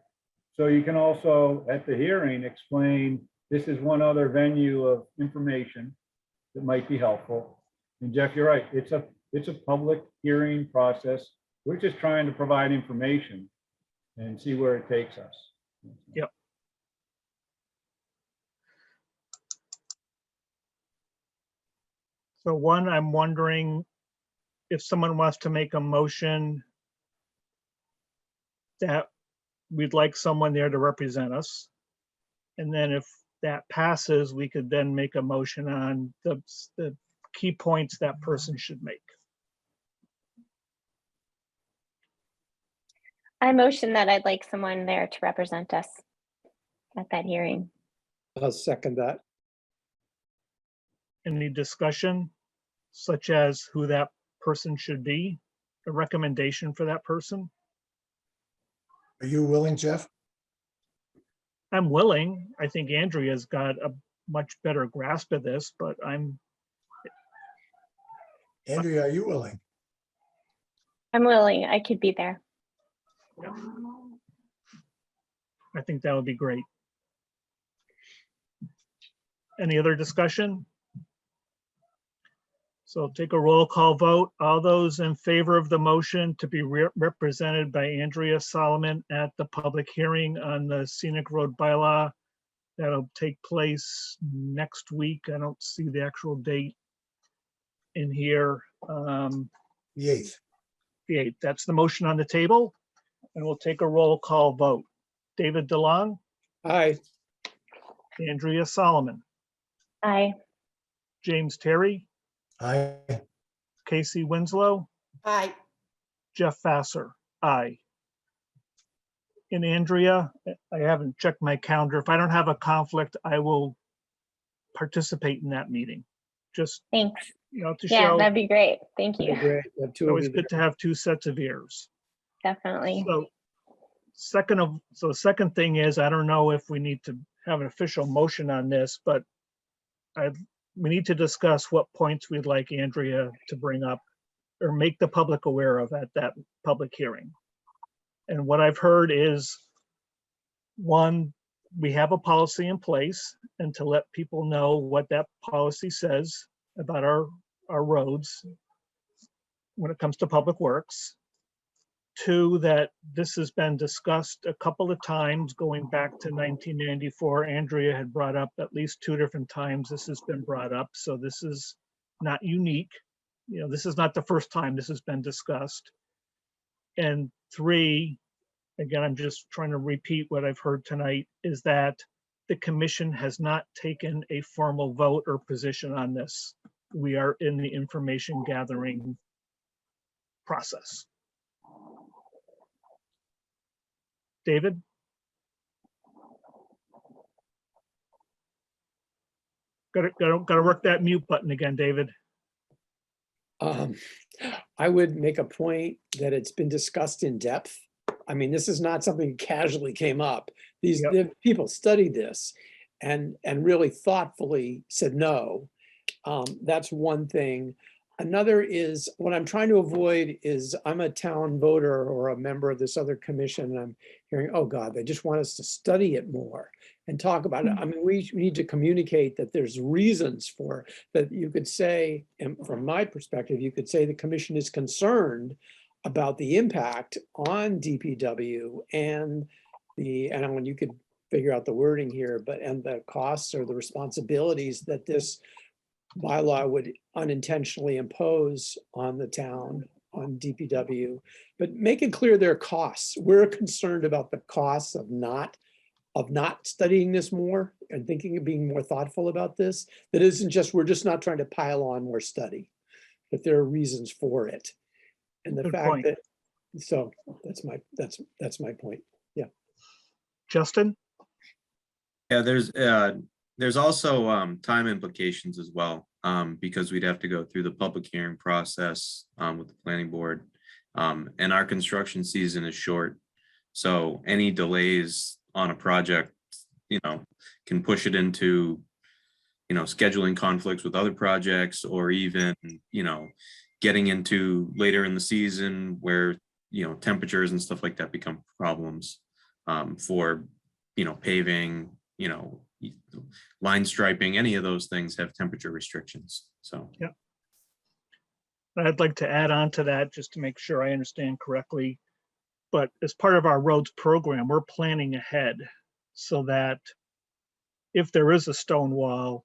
[SPEAKER 5] So you can also, at the hearing, explain, this is one other venue of information that might be helpful. And Jeff, you're right, it's a public hearing process. We're just trying to provide information and see where it takes us.
[SPEAKER 2] Yep. So one, I'm wondering if someone wants to make a motion that we'd like someone there to represent us. And then if that passes, we could then make a motion on the key points that person should make.
[SPEAKER 4] I motion that I'd like someone there to represent us at that hearing.
[SPEAKER 6] I'll second that.
[SPEAKER 2] Any discussion, such as who that person should be, a recommendation for that person?
[SPEAKER 3] Are you willing, Jeff?
[SPEAKER 2] I'm willing. I think Andrea's got a much better grasp of this, but
[SPEAKER 3] Andrea, are you willing?
[SPEAKER 4] I'm willing, I could be there.
[SPEAKER 2] I think that would be great. Any other discussion? So take a roll call vote. All those in favor of the motion to be represented by Andrea Solomon at the public hearing on the Scenic Road Bylaw that'll take place next week. I don't see the actual date in here.
[SPEAKER 3] The 8th.
[SPEAKER 2] The 8th. That's the motion on the table. And we'll take a roll call vote. David DeLong,
[SPEAKER 6] Aye.
[SPEAKER 2] Andrea Solomon,
[SPEAKER 4] Aye.
[SPEAKER 2] James Terry,
[SPEAKER 3] Aye.
[SPEAKER 2] Casey Winslow,
[SPEAKER 7] Aye.
[SPEAKER 2] Jeff Vassar, aye. And Andrea, I haven't checked my calendar. If I don't have a conflict, I will participate in that meeting. Just,
[SPEAKER 4] Thanks.
[SPEAKER 2] to
[SPEAKER 4] Yeah,
[SPEAKER 2] show,
[SPEAKER 4] that'd be great. Thank you.
[SPEAKER 6] Great. You have
[SPEAKER 2] it's
[SPEAKER 6] two of
[SPEAKER 2] always
[SPEAKER 6] you
[SPEAKER 2] good to have two sets of ears.
[SPEAKER 4] Definitely.
[SPEAKER 2] So second thing is, I don't know if we need to have an official motion on this, but we need to discuss what points we'd like Andrea to bring up or make the public aware of at that public hearing. And what I've heard is, one, we have a policy in place, and to let people know what that policy says about our roads when it comes to public works. Two, that this has been discussed a couple of times going back to 1994. Andrea had brought up at least 2 different times this has been brought up. So this is not unique. This is not the first time this has been discussed. And 3, again, I'm just trying to repeat what I've heard tonight, is that the commission has not taken a formal vote or position on this. We are in the information gathering process. David? Got to work that mute button again, David.
[SPEAKER 6] I would make a point that it's been discussed in depth. I mean, this is not something casually came up. The people studied this and really thoughtfully said no. That's one thing. Another is, what I'm trying to avoid is, I'm a town voter or a member of this other commission, and I'm hearing, oh God, they just want us to study it more and talk about it. I mean, we need to communicate that there's reasons for, that you could say, and from my perspective, you could say the commission is concerned about the impact on DPW and and you could figure out the wording here, but, and the costs or the responsibilities that this bylaw would unintentionally impose on the town, on DPW, but make it clear their costs. We're concerned about the costs of not studying this more and thinking of being more thoughtful about this. That isn't just, we're just not trying to pile on more study, but there are reasons for it. And the
[SPEAKER 2] Good
[SPEAKER 6] fact
[SPEAKER 2] point.
[SPEAKER 6] that, so that's my point. Yeah.
[SPEAKER 2] Justin?
[SPEAKER 8] Yeah, there's also time implications as well, because we'd have to go through the public hearing process with the planning board. And our construction season is short. So any delays on a project, can push it into, scheduling conflicts with other projects, or even, getting into later in the season where, temperatures and stuff like that become problems for, paving, line striping, any of those things have temperature restrictions. So.
[SPEAKER 2] Yeah. I'd like to add on to that just to make sure I understand correctly. But as part of our roads program, we're planning ahead so that if there is a stone wall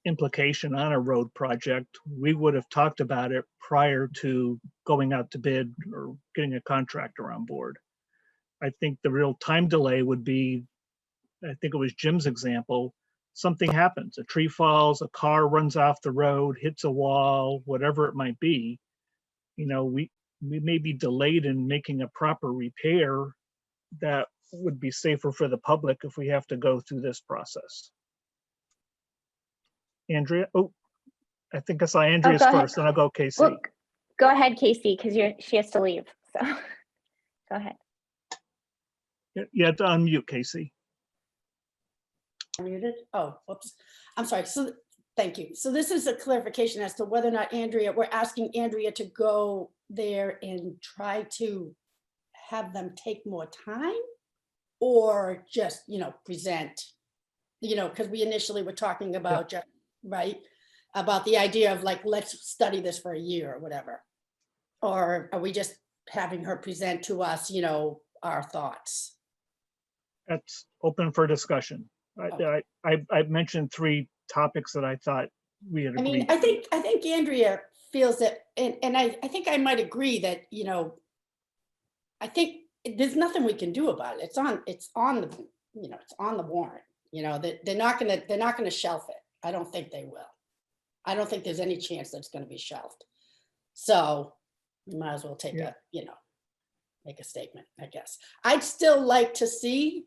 [SPEAKER 2] implication on a road project, we would have talked about it prior to going out to bid or getting a contractor on board. I think the real time delay would be, I think it was Jim's example, something happens, a tree falls, a car runs off the road, hits a wall, whatever it might be. We may be delayed in making a proper repair that would be safer for the public if we have to go through this process. Andrea, I think I saw Andrea's
[SPEAKER 4] go ahead.
[SPEAKER 2] first, and I'll go Casey.
[SPEAKER 4] Well, go ahead, Casey, because she has to leave. So go ahead.
[SPEAKER 2] You have to unmute, Casey.
[SPEAKER 7] Muted? Oh, whoops. I'm sorry. So thank you. So this is a clarification as to whether or not we're asking Andrea to go there and try to have them take more time, or just, present, because we initially were talking about, right, about the idea of like, let's study this for a year or whatever. Or are we just having her present to us, our thoughts?
[SPEAKER 2] That's open for discussion. I mentioned 3 topics that I thought we had
[SPEAKER 7] I mean,
[SPEAKER 2] agreed.
[SPEAKER 7] I think Andrea feels that, and I think I might agree that, I think there's nothing we can do about it. It's on the warrant, that they're not gonna shelf it. I don't think they will. I don't think there's any chance that it's gonna be shelved. So you might as well take make a statement, I guess. I'd still like to see,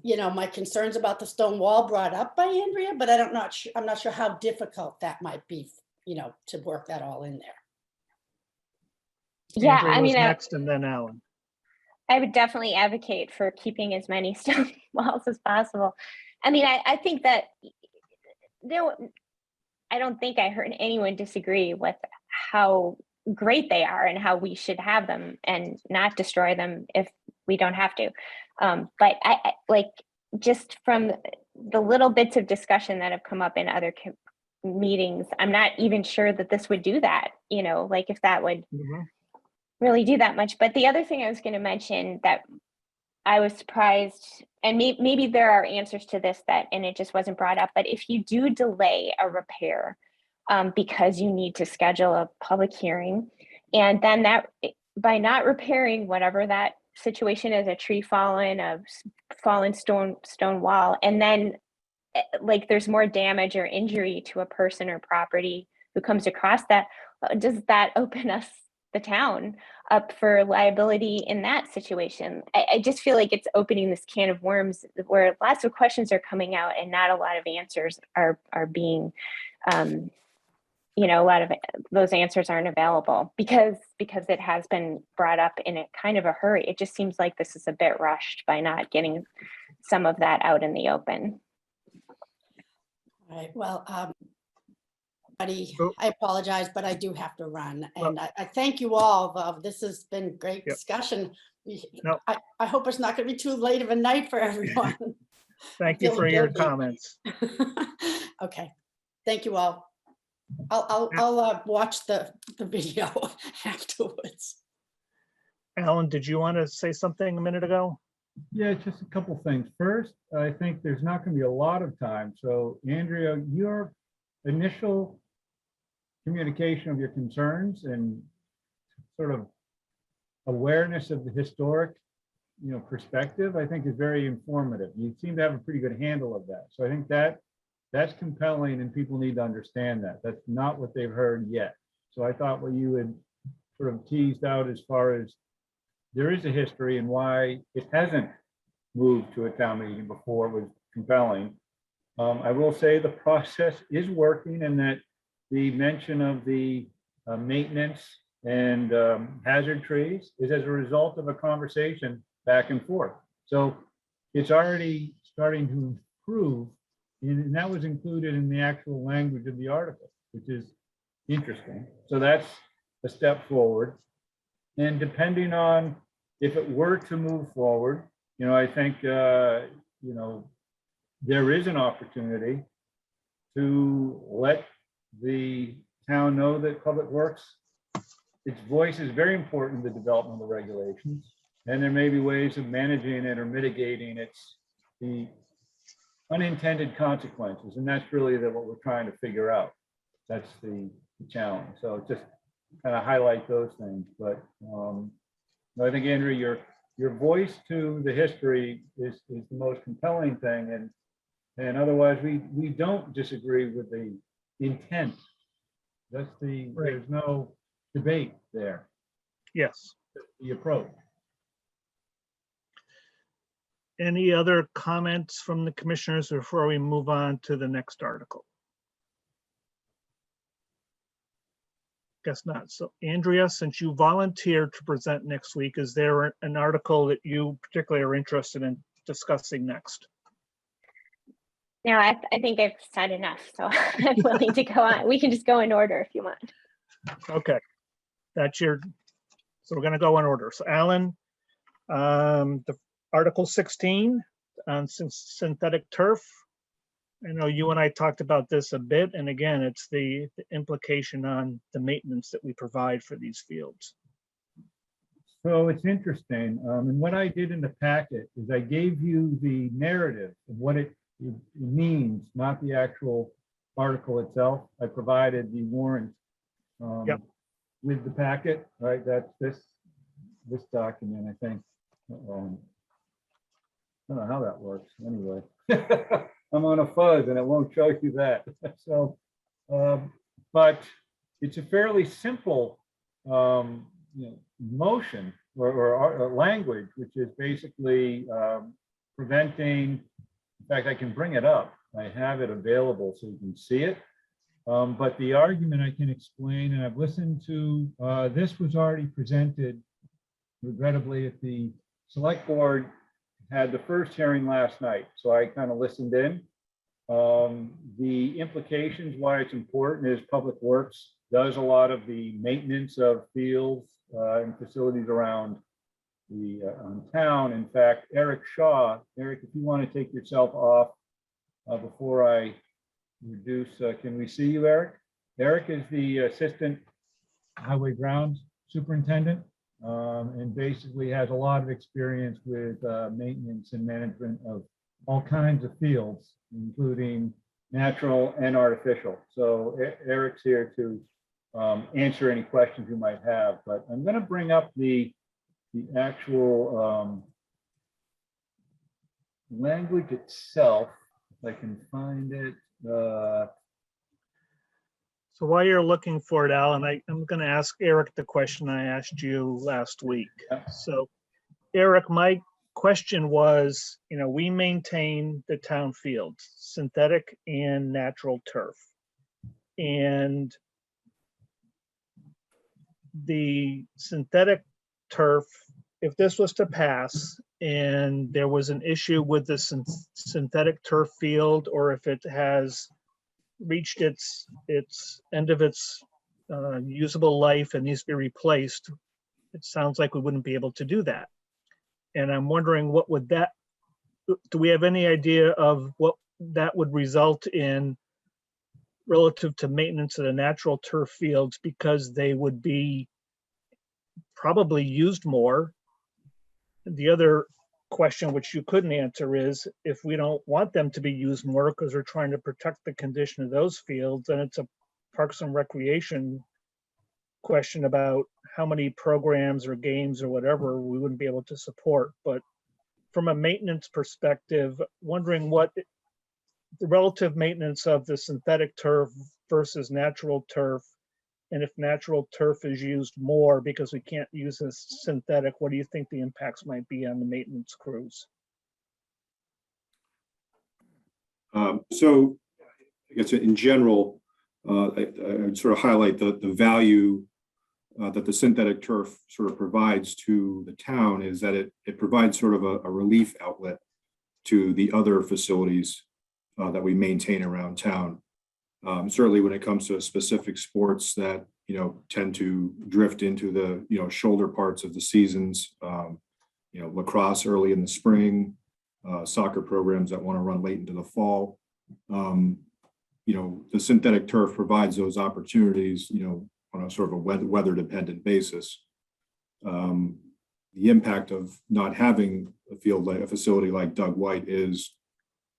[SPEAKER 7] my concerns about the stone wall brought up by Andrea, but I'm not sure how difficult that might be, to work that all in there.
[SPEAKER 4] Yeah,
[SPEAKER 2] Andrea
[SPEAKER 4] I
[SPEAKER 2] was
[SPEAKER 4] mean,
[SPEAKER 2] next, and then Alan.
[SPEAKER 4] I would definitely advocate for keeping as many stone walls as possible. I mean, I think that I don't think I heard anyone disagree with how great they are and how we should have them and not destroy them if we don't have to. But I like, just from the little bits of discussion that have come up in other meetings, I'm not even sure that this would do that, like if that would really do that much. But the other thing I was going to mention that I was surprised, and maybe there are answers to this and it just wasn't brought up, but if you do delay a repair because you need to schedule a public hearing, and then that by not repairing whatever that situation is, a tree fallen, a fallen stone wall, and then like there's more damage or injury to a person or property who comes across that, does that open the town up for liability in that situation? I just feel like it's opening this can of worms where lots of questions are coming out and not a lot of answers are being, a lot of those answers aren't available because it has been brought up in a kind of a hurry. It just seems like this is a bit rushed by not getting some of that out in the open.
[SPEAKER 7] All right, well,
[SPEAKER 2] Oh.
[SPEAKER 7] I apologize, but I do have to run.
[SPEAKER 2] Well-
[SPEAKER 7] And I thank you all. This has been great
[SPEAKER 2] Yep.
[SPEAKER 7] discussion.
[SPEAKER 2] No.
[SPEAKER 7] I hope it's not going to be too late of a night for everyone.
[SPEAKER 2] Thank you
[SPEAKER 7] feeling
[SPEAKER 2] for your
[SPEAKER 7] guilty.
[SPEAKER 2] comments.
[SPEAKER 7] Okay, thank you all. I'll watch the video afterwards.
[SPEAKER 2] Alan, did you want to say something a minute ago?
[SPEAKER 5] Yeah, just a couple things. First, I think there's not going to be a lot of time. So Andrea, your initial communication of your concerns and sort of awareness of the historic, perspective, I think is very informative. You seem to have a pretty good handle of that. So I think that's compelling and people need to understand that. That's not what they've heard yet. So I thought what you had sort of teased out as far as there is a history and why it hasn't moved to a town meeting before was compelling. I will say the process is working and that the mention of the maintenance and hazard trees is as a result of a conversation back and forth. So it's already starting to improve, and that was included in the actual language of the article, which is interesting. So that's a step forward. And depending on if it were to move forward, I think, there is an opportunity to let the town know that Public Works, its voice is very important in the development of the regulations. And there may be ways of managing it or mitigating the unintended consequences. And that's really what we're trying to figure out. That's the challenge. So just kind of highlight those things. But I think, Andrew, your voice to the history is the most compelling thing. And otherwise, we don't disagree with the intent. That's
[SPEAKER 2] Right.
[SPEAKER 5] There's no debate there.
[SPEAKER 2] Yes.
[SPEAKER 5] The approach.
[SPEAKER 2] Any other comments from the commissioners before we move on to the next article? Guess not. So Andrea, since you volunteered to present next week, is there an article that you particularly are interested in discussing next?
[SPEAKER 4] No, I think I've said enough, so I'm willing to go on. We can just go in order if you want.
[SPEAKER 2] Okay, so we're gonna go in order. So Alan, the Article 16 on synthetic turf. I know you and I talked about this a bit, and again, it's the implication on the maintenance that we provide for these fields.
[SPEAKER 5] So it's interesting. And what I did in the packet is I gave you the narrative of what it means, not the actual article itself. I provided the warrant
[SPEAKER 2] Yep.
[SPEAKER 5] with the packet, right? That's this document, I think. I don't know how that works anyway. I'm on a fuzz and it won't show you that. So, but it's a fairly simple motion or language, which is basically preventing, in fact, I can bring it up. I have it available so you can see it. But the argument I can explain, and I've listened to, this was already presented, regrettably, at the select board had the first hearing last night. So I kind of listened in. The implications, why it's important, is Public Works does a lot of the maintenance of fields and facilities around the town. In fact, Eric Shaw, Eric, if you want to take yourself off before I reduce, can we see you, Eric? Eric is the Assistant Highway Grounds Superintendent and basically has a lot of experience with maintenance and management of all kinds of fields, including natural and artificial. So Eric's here to answer any questions you might have, but I'm going to bring up the actual language itself, if I can find it.
[SPEAKER 2] So while you're looking for it, Alan, I'm going to ask Eric the question I asked you last week. So Eric, my question was, we maintain the town fields, synthetic and natural turf. And the synthetic turf, if this was to pass and there was an issue with the synthetic turf field, or if it has reached its end of its usable life and needs to be replaced, it sounds like we wouldn't be able to do that. And I'm wondering what would that, do we have any idea of what that would result in relative to maintenance of the natural turf fields, because they would be probably used more? The other question, which you couldn't answer, is if we don't want them to be used more because we're trying to protect the condition of those fields, then it's a Parks and Recreation question about how many programs or games or whatever we wouldn't be able to support. But from a maintenance perspective, wondering what the relative maintenance of the synthetic turf versus natural turf, and if natural turf is used more because we can't use this synthetic, what do you think the impacts might be on the maintenance crews?
[SPEAKER 9] So I guess in general, I would sort of highlight the value that the synthetic turf sort of provides to the town is that it provides sort of a relief outlet to the other facilities that we maintain around town. Certainly when it comes to specific sports that, tend to drift into the, shoulder parts of the seasons, lacrosse early in the spring, soccer programs that want to run late into the fall. The synthetic turf provides those opportunities, on a sort of a weather dependent basis. The impact of not having a facility like Doug White is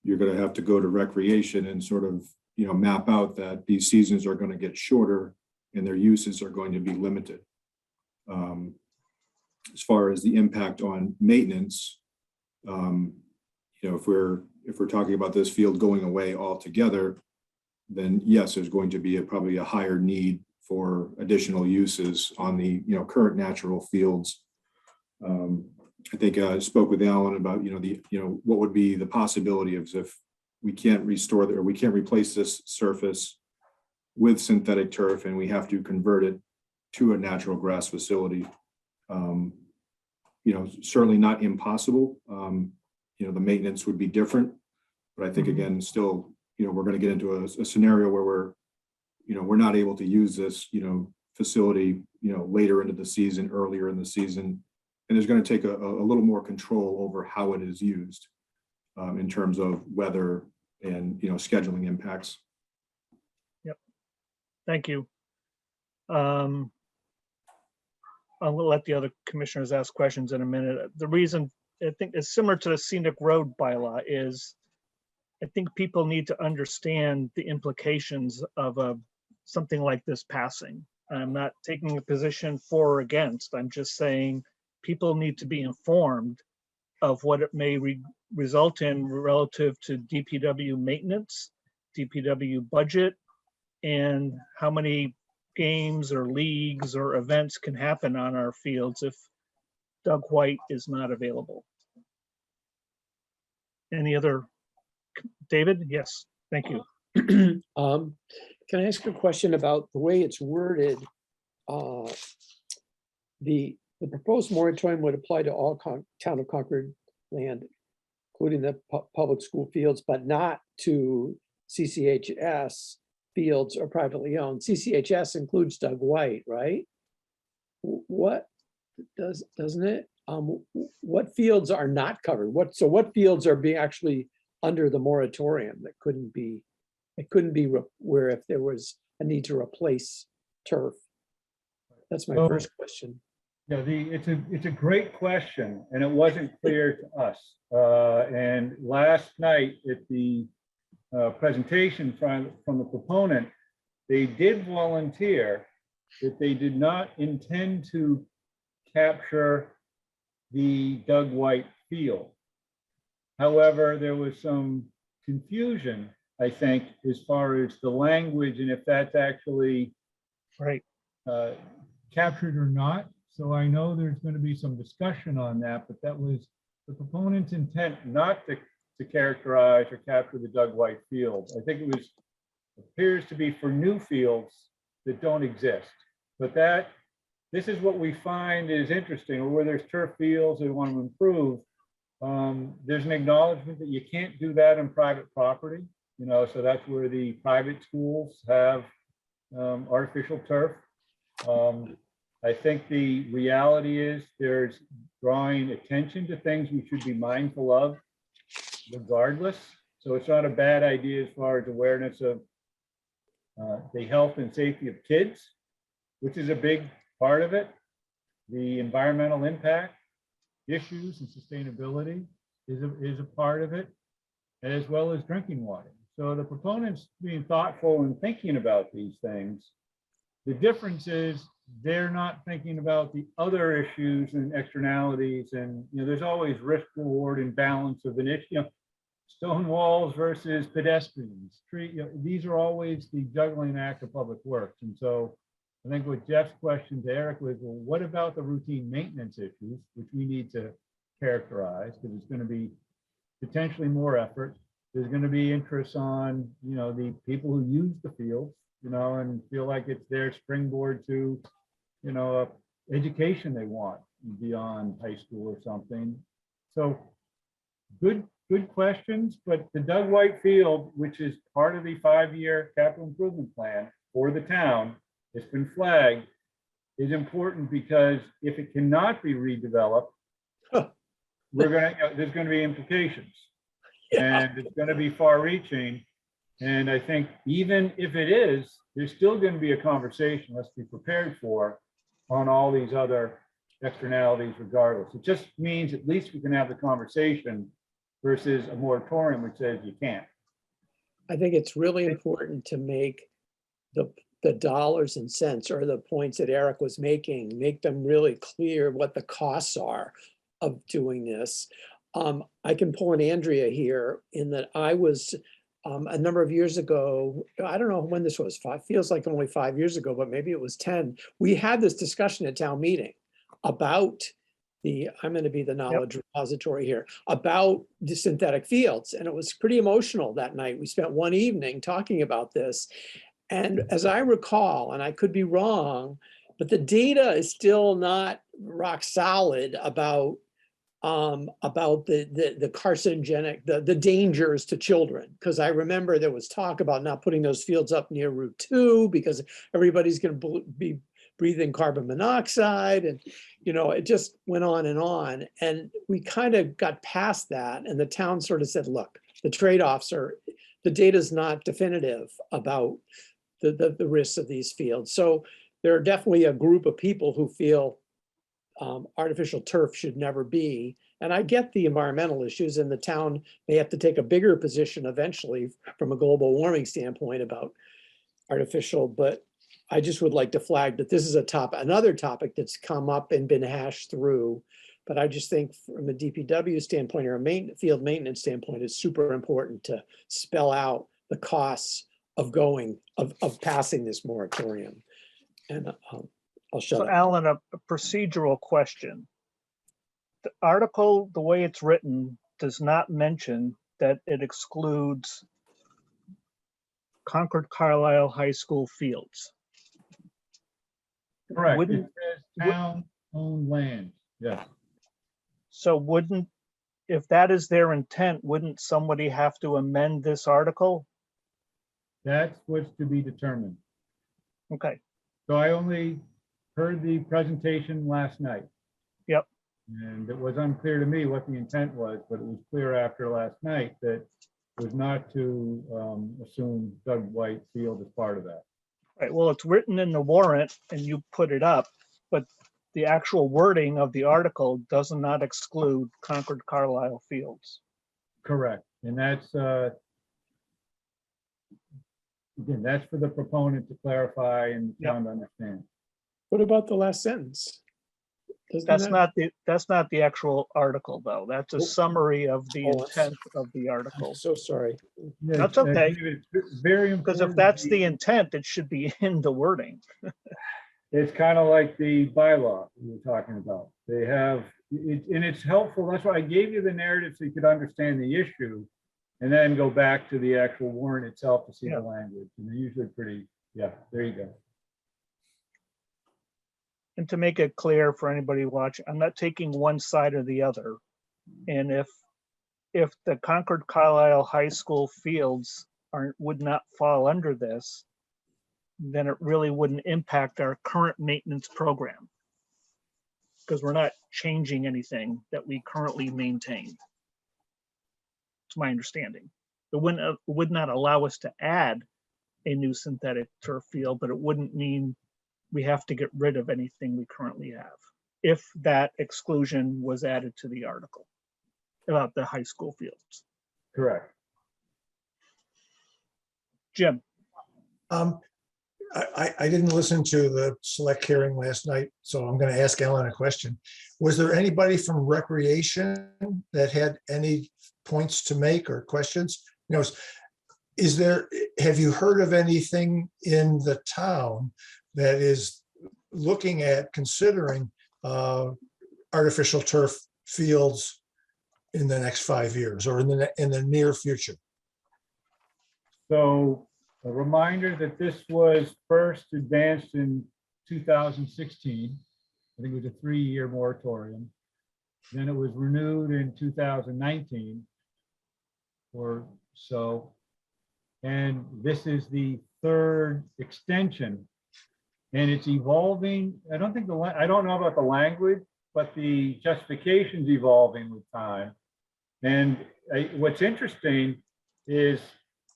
[SPEAKER 9] you're going to have to go to recreation and sort of, map out that these seasons are going to get shorter and their uses are going to be limited. As far as the impact on maintenance, if we're talking about this field going away altogether, then yes, there's going to be probably a higher need for additional uses on the current natural fields. I think I spoke with Alan about what would be the possibility of if we can't restore or we can't replace this surface with synthetic turf and we have to convert it to a natural grass facility. Certainly not impossible. The maintenance would be different, but I think again, still, we're going to get into a scenario where we're not able to use this, facility, later into the season, earlier in the season, and there's going to take a little more control over how it is used in terms of weather and, scheduling impacts.
[SPEAKER 2] Yep. Thank you. I'll let the other commissioners ask questions in a minute. The reason I think is similar to the scenic road bylaw is I think people need to understand the implications of something like this passing. I'm not taking a position for or against. I'm just saying people need to be informed of what it may result in relative to DPW maintenance, DPW budget, and how many games or leagues or events can happen on our fields if Doug White is not available. Any other? David? Yes, thank you.
[SPEAKER 6] Can I ask a question about the way it's worded? The proposed moratorium would apply to all town of Concord land, including the public school fields, but not to CCHS fields or privately owned. CCHS includes Doug White, right? What doesn't it? What fields are not covered? What fields are being actually under the moratorium that couldn't be? It couldn't be where if there was a need to replace turf. That's my first question.
[SPEAKER 5] Yeah, it's a great question, and it wasn't clear to us. And last night at the presentation from the proponent, they did volunteer that they did not intend to capture the Doug White field. However, there was some confusion, I think, as far as the language and if that's actually
[SPEAKER 2] right
[SPEAKER 5] captured or not. So I know there's going to be some discussion on that, but that was the proponent's intent not to characterize or capture the Doug White field. I think it appears to be for new fields that don't exist. But this is what we find is interesting, or where there's turf fields that we want to improve. There's an acknowledgement that you can't do that on private property. you know, so that's where the private schools have artificial turf. I think the reality is there's drawing attention to things we should be mindful of regardless. So it's not a bad idea as far as awareness of the health and safety of kids, which is a big part of it. The environmental impact issues and sustainability is a part of it, as well as drinking water. So the proponents being thoughtful and thinking about these things. The difference is they're not thinking about the other issues and externalities, and you know, there's always risk reward and balance of an issue. You know, stone walls versus pedestrians, tree. You know, these are always the juggling act of public works. And so I think what Jeff's question to Eric was, well, what about the routine maintenance issues, which we need to characterize, because it's going to be potentially more effort. There's going to be interest on, you know, the people who use the fields, you know, and feel like it's their springboard to, you know, education they want beyond high school or something. So good questions, but the Doug White Field, which is part of the 5-year capital improvement plan for the town, it's been flagged, is important because if it cannot be redeveloped, there's going to be implications.
[SPEAKER 6] Yeah.
[SPEAKER 5] And it's going to be far reaching. And I think even if it is, there's still going to be a conversation, let's be prepared for, on all these other externalities regardless. It just means at least we can have the conversation versus a moratorium which says you can't.
[SPEAKER 6] I think it's really important to make the dollars and cents, or the points that Eric was making, make them really clear what the costs are of doing this. I can pull an Andrea here in that I was a number of years ago, I don't know when this was, feels like only 5 years ago, but maybe it was 10. We had this discussion at town meeting about I'm going to be the knowledge repository here, about the synthetic fields. And it was pretty emotional that night. We spent one evening talking about this. And as I recall, and I could be wrong, but the data is still not rock solid about the carcinogenic, the dangers to children. Because I remember there was talk about not putting those fields up near Route 2 because everybody's going to be breathing carbon monoxide, and you know, it just went on. And we kind of got past that, and the town sort of said, look, the trade-offs are, the data is not definitive about the risks of these fields. So there are definitely a group of people who feel artificial turf should never be. And I get the environmental issues, and the town may have to take a bigger position eventually from a global warming standpoint about artificial, but I just would like to flag that this is another topic that's come up and been hashed through. But I just think from a DPW standpoint or a field maintenance standpoint, it's super important to spell out the costs of passing this moratorium. And I'll shut
[SPEAKER 2] So
[SPEAKER 6] up.
[SPEAKER 2] Alan, a procedural question. The article, the way it's written, does not mention that it excludes Concord Carlisle High School fields.
[SPEAKER 5] Correct. It
[SPEAKER 2] Wouldn't-
[SPEAKER 5] says town-owned land. Yes.
[SPEAKER 2] So if that is their intent, wouldn't somebody have to amend this article?
[SPEAKER 5] That's what's to be determined.
[SPEAKER 2] Okay,
[SPEAKER 5] So I only heard the presentation last night.
[SPEAKER 2] Yep.
[SPEAKER 5] And it was unclear to me what the intent was, but it was clear after last night that it was not to assume Doug White Field as part of that.
[SPEAKER 2] right, well, it's written in the warrant and you put it up, but the actual wording of the article does not exclude Concord Carlisle fields.
[SPEAKER 5] Correct. And that's, again, that's for the proponent to clarify and
[SPEAKER 2] Yep.
[SPEAKER 5] town to understand.
[SPEAKER 6] What about the last sentence? Doesn't
[SPEAKER 2] That's not the actual article, though. That's a summary of the
[SPEAKER 6] Oh, that's-
[SPEAKER 2] intent of the article.
[SPEAKER 6] I'm so sorry.
[SPEAKER 5] Yeah,
[SPEAKER 2] That's okay.
[SPEAKER 5] It's very important.
[SPEAKER 2] Because if that's the intent, it should be in the wording.
[SPEAKER 5] It's kind of like the bylaw we were talking about. They have, and it's helpful. That's why I gave you the narrative so you could understand the issue and then go back to the actual warrant itself to see
[SPEAKER 2] Yeah.
[SPEAKER 5] the language. And they're usually pretty, yeah, there you go.
[SPEAKER 2] And to make it clear for anybody watching, I'm not taking one side or the other. And if the Concord Carlisle High School fields would not fall under this, then it really wouldn't impact our current maintenance program. Because we're not changing anything that we currently maintain. It's my understanding. It would not allow us to add a new synthetic turf field, but it wouldn't mean we have to get rid of anything we currently have if that exclusion was added to the article about the high school fields.
[SPEAKER 5] Correct.
[SPEAKER 2] Jim,
[SPEAKER 3] I didn't listen to the select hearing last night, so I'm going to ask Ellen a question. Was there anybody from Recreation that had any points to make or questions? You know, have you heard of anything in the town that is looking at considering artificial turf fields in the next 5 years or in the near future?
[SPEAKER 5] So a reminder that this was first advanced in 2016. I think it was a 3-year moratorium. Then it was renewed in 2019 or so. And this is the 3rd extension. And it's evolving. I don't know about the language, but the justification's evolving with time. And what's interesting is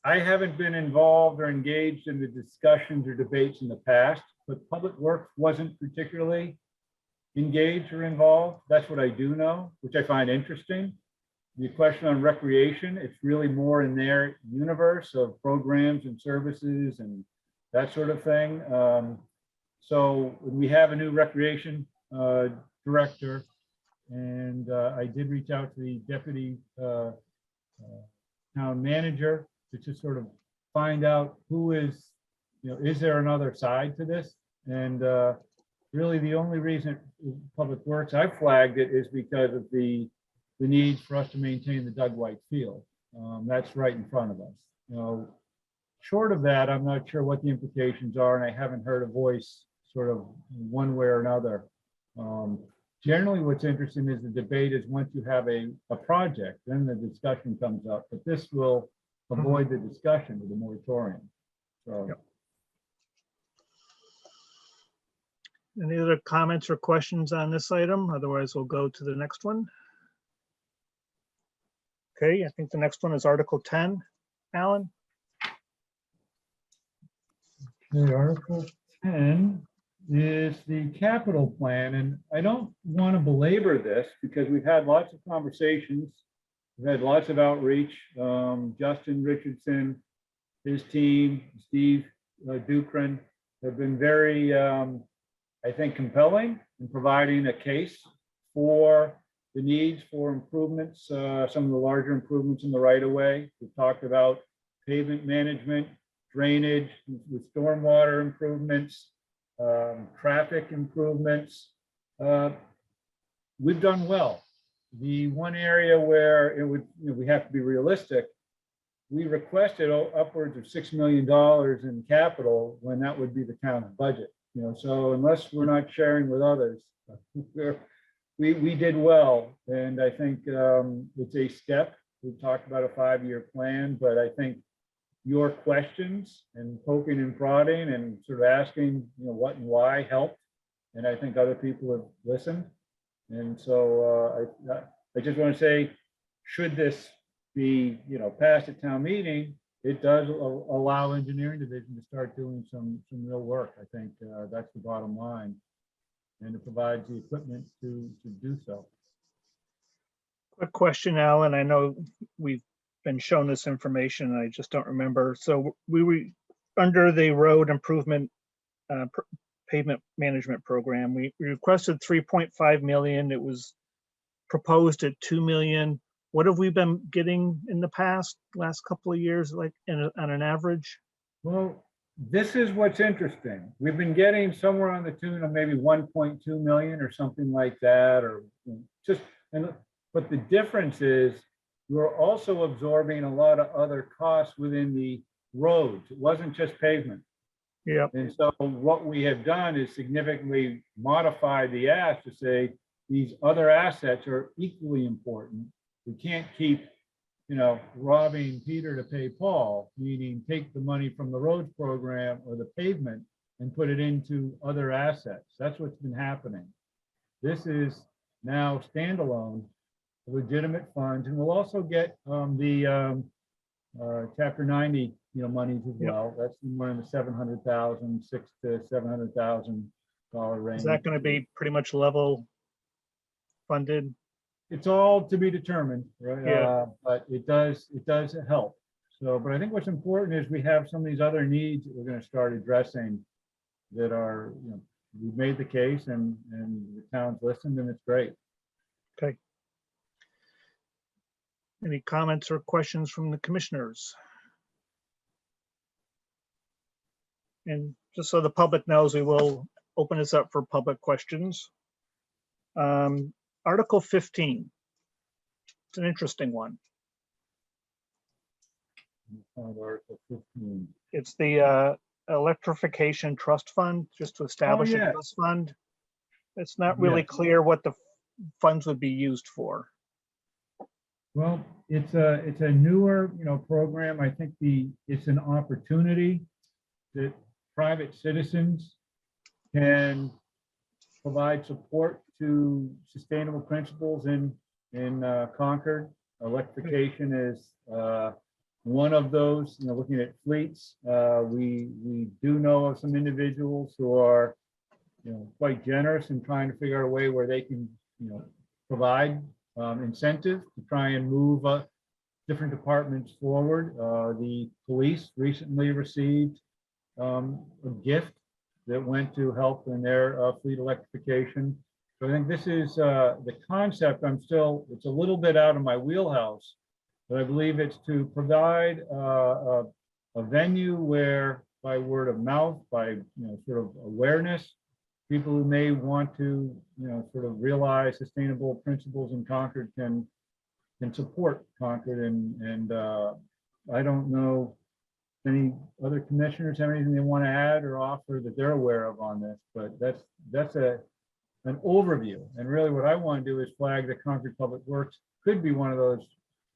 [SPEAKER 5] I haven't been involved or engaged in the discussions or debates in the past, but Public Works wasn't particularly engaged or involved. That's what I do know, which I find interesting. The question on recreation, it's really more in their universe of programs and services and that sort of thing. So we have a new recreation director, and I did reach out to the deputy town manager to just sort of find out who is, is there another side to this? And really the only reason Public Works, I flagged it, is because of the need for us to maintain the Doug White Field. That's right in front of us. Short of that, I'm not sure what the implications are, and I haven't heard a voice sort of one way or another. Generally, what's interesting is the debate is once you have a project, then the discussion comes up, but this will avoid the discussion with the moratorium. So.
[SPEAKER 2] Yep. Any other comments or questions on this item? Otherwise, we'll go to the next one. Okay, I think the next one is Article 10. Alan?
[SPEAKER 5] Okay, Article 10 is the capital plan, and I don't want to belabor this because we've had lots of conversations. We've had lots of outreach. Justin Richardson, his team, Steve Dukran have been very, I think, compelling in providing a case for the needs for improvements, some of the larger improvements in the right-of-way. We've talked about pavement management, drainage, with stormwater improvements, traffic improvements. We've done well. The one area where it would, we have to be realistic, we requested upwards of $6 million in capital when that would be the town's budget. So unless we're not sharing with others, we did well. And I think it's a step. We've talked about a 5-year plan, but I think your questions and poking and prodding and sort of asking, what and why helped. And I think other people have listened. And so I just want to say, should this be, passed at town meeting, it does allow engineering division to start doing some real work. I think that's the bottom line. And it provides the equipment to do so.
[SPEAKER 2] Quick question, Alan. I know we've been shown this information. I just don't remember. So we were under the road improvement pavement management program. We requested 3.5 million. It was proposed at 2 million. What have we been getting in the last couple of years, like on an average?
[SPEAKER 5] Well, this is what's interesting. We've been getting somewhere on the tune of maybe 1.2 million or something like that, or but the difference is we're also absorbing a lot of other costs within the roads. It wasn't just pavement.
[SPEAKER 2] Yeah.
[SPEAKER 5] And so what we have done is significantly modify the ask to say these other assets are equally important. We can't keep robbing Peter to pay Paul, meaning take the money from the roads program or the pavement and put it into other assets. That's what's been happening. This is now standalone, legitimate funds, and we'll also get the Chapter 90, monies as well. That's more in the $700,000, $600,000 to $700,000 range.
[SPEAKER 2] Is that going to be pretty much level funded?
[SPEAKER 5] It's all to be determined, right?
[SPEAKER 2] Yeah.
[SPEAKER 5] But it does help. So, but I think what's important is we have some of these other needs that we're going to start addressing that are, we've made the case and the town's listened, and it's great.
[SPEAKER 2] Okay. Any comments or questions from the commissioners? And just so the public knows, we will open this up for public questions. Article 15. It's an interesting one.
[SPEAKER 5] Article 15.
[SPEAKER 2] It's the electrification trust fund, just to establish a
[SPEAKER 5] yeah.
[SPEAKER 2] trust fund. It's not really
[SPEAKER 5] Yeah.
[SPEAKER 2] clear what the funds would be used for.
[SPEAKER 5] Well, it's a newer, program. I think it's an opportunity that private citizens can provide support to sustainable principles in Concord. Electrification is one of those. Looking at fleets, we do know of some individuals who are quite generous in trying to figure out a way where they can provide incentive to try and move different departments forward. The police recently received a gift that went to help in their fleet electrification. So I think this is the concept. It's a little bit out of my wheelhouse, but I believe it's to provide a venue where, by word of mouth, by sort of awareness, people who may want to sort of realize sustainable principles in Concord can support Concord. And I don't know if any other commissioners have anything they want to add or offer that they're aware of on this, but that's an overview. And really what I want to do is flag that Concord Public Works could be one of those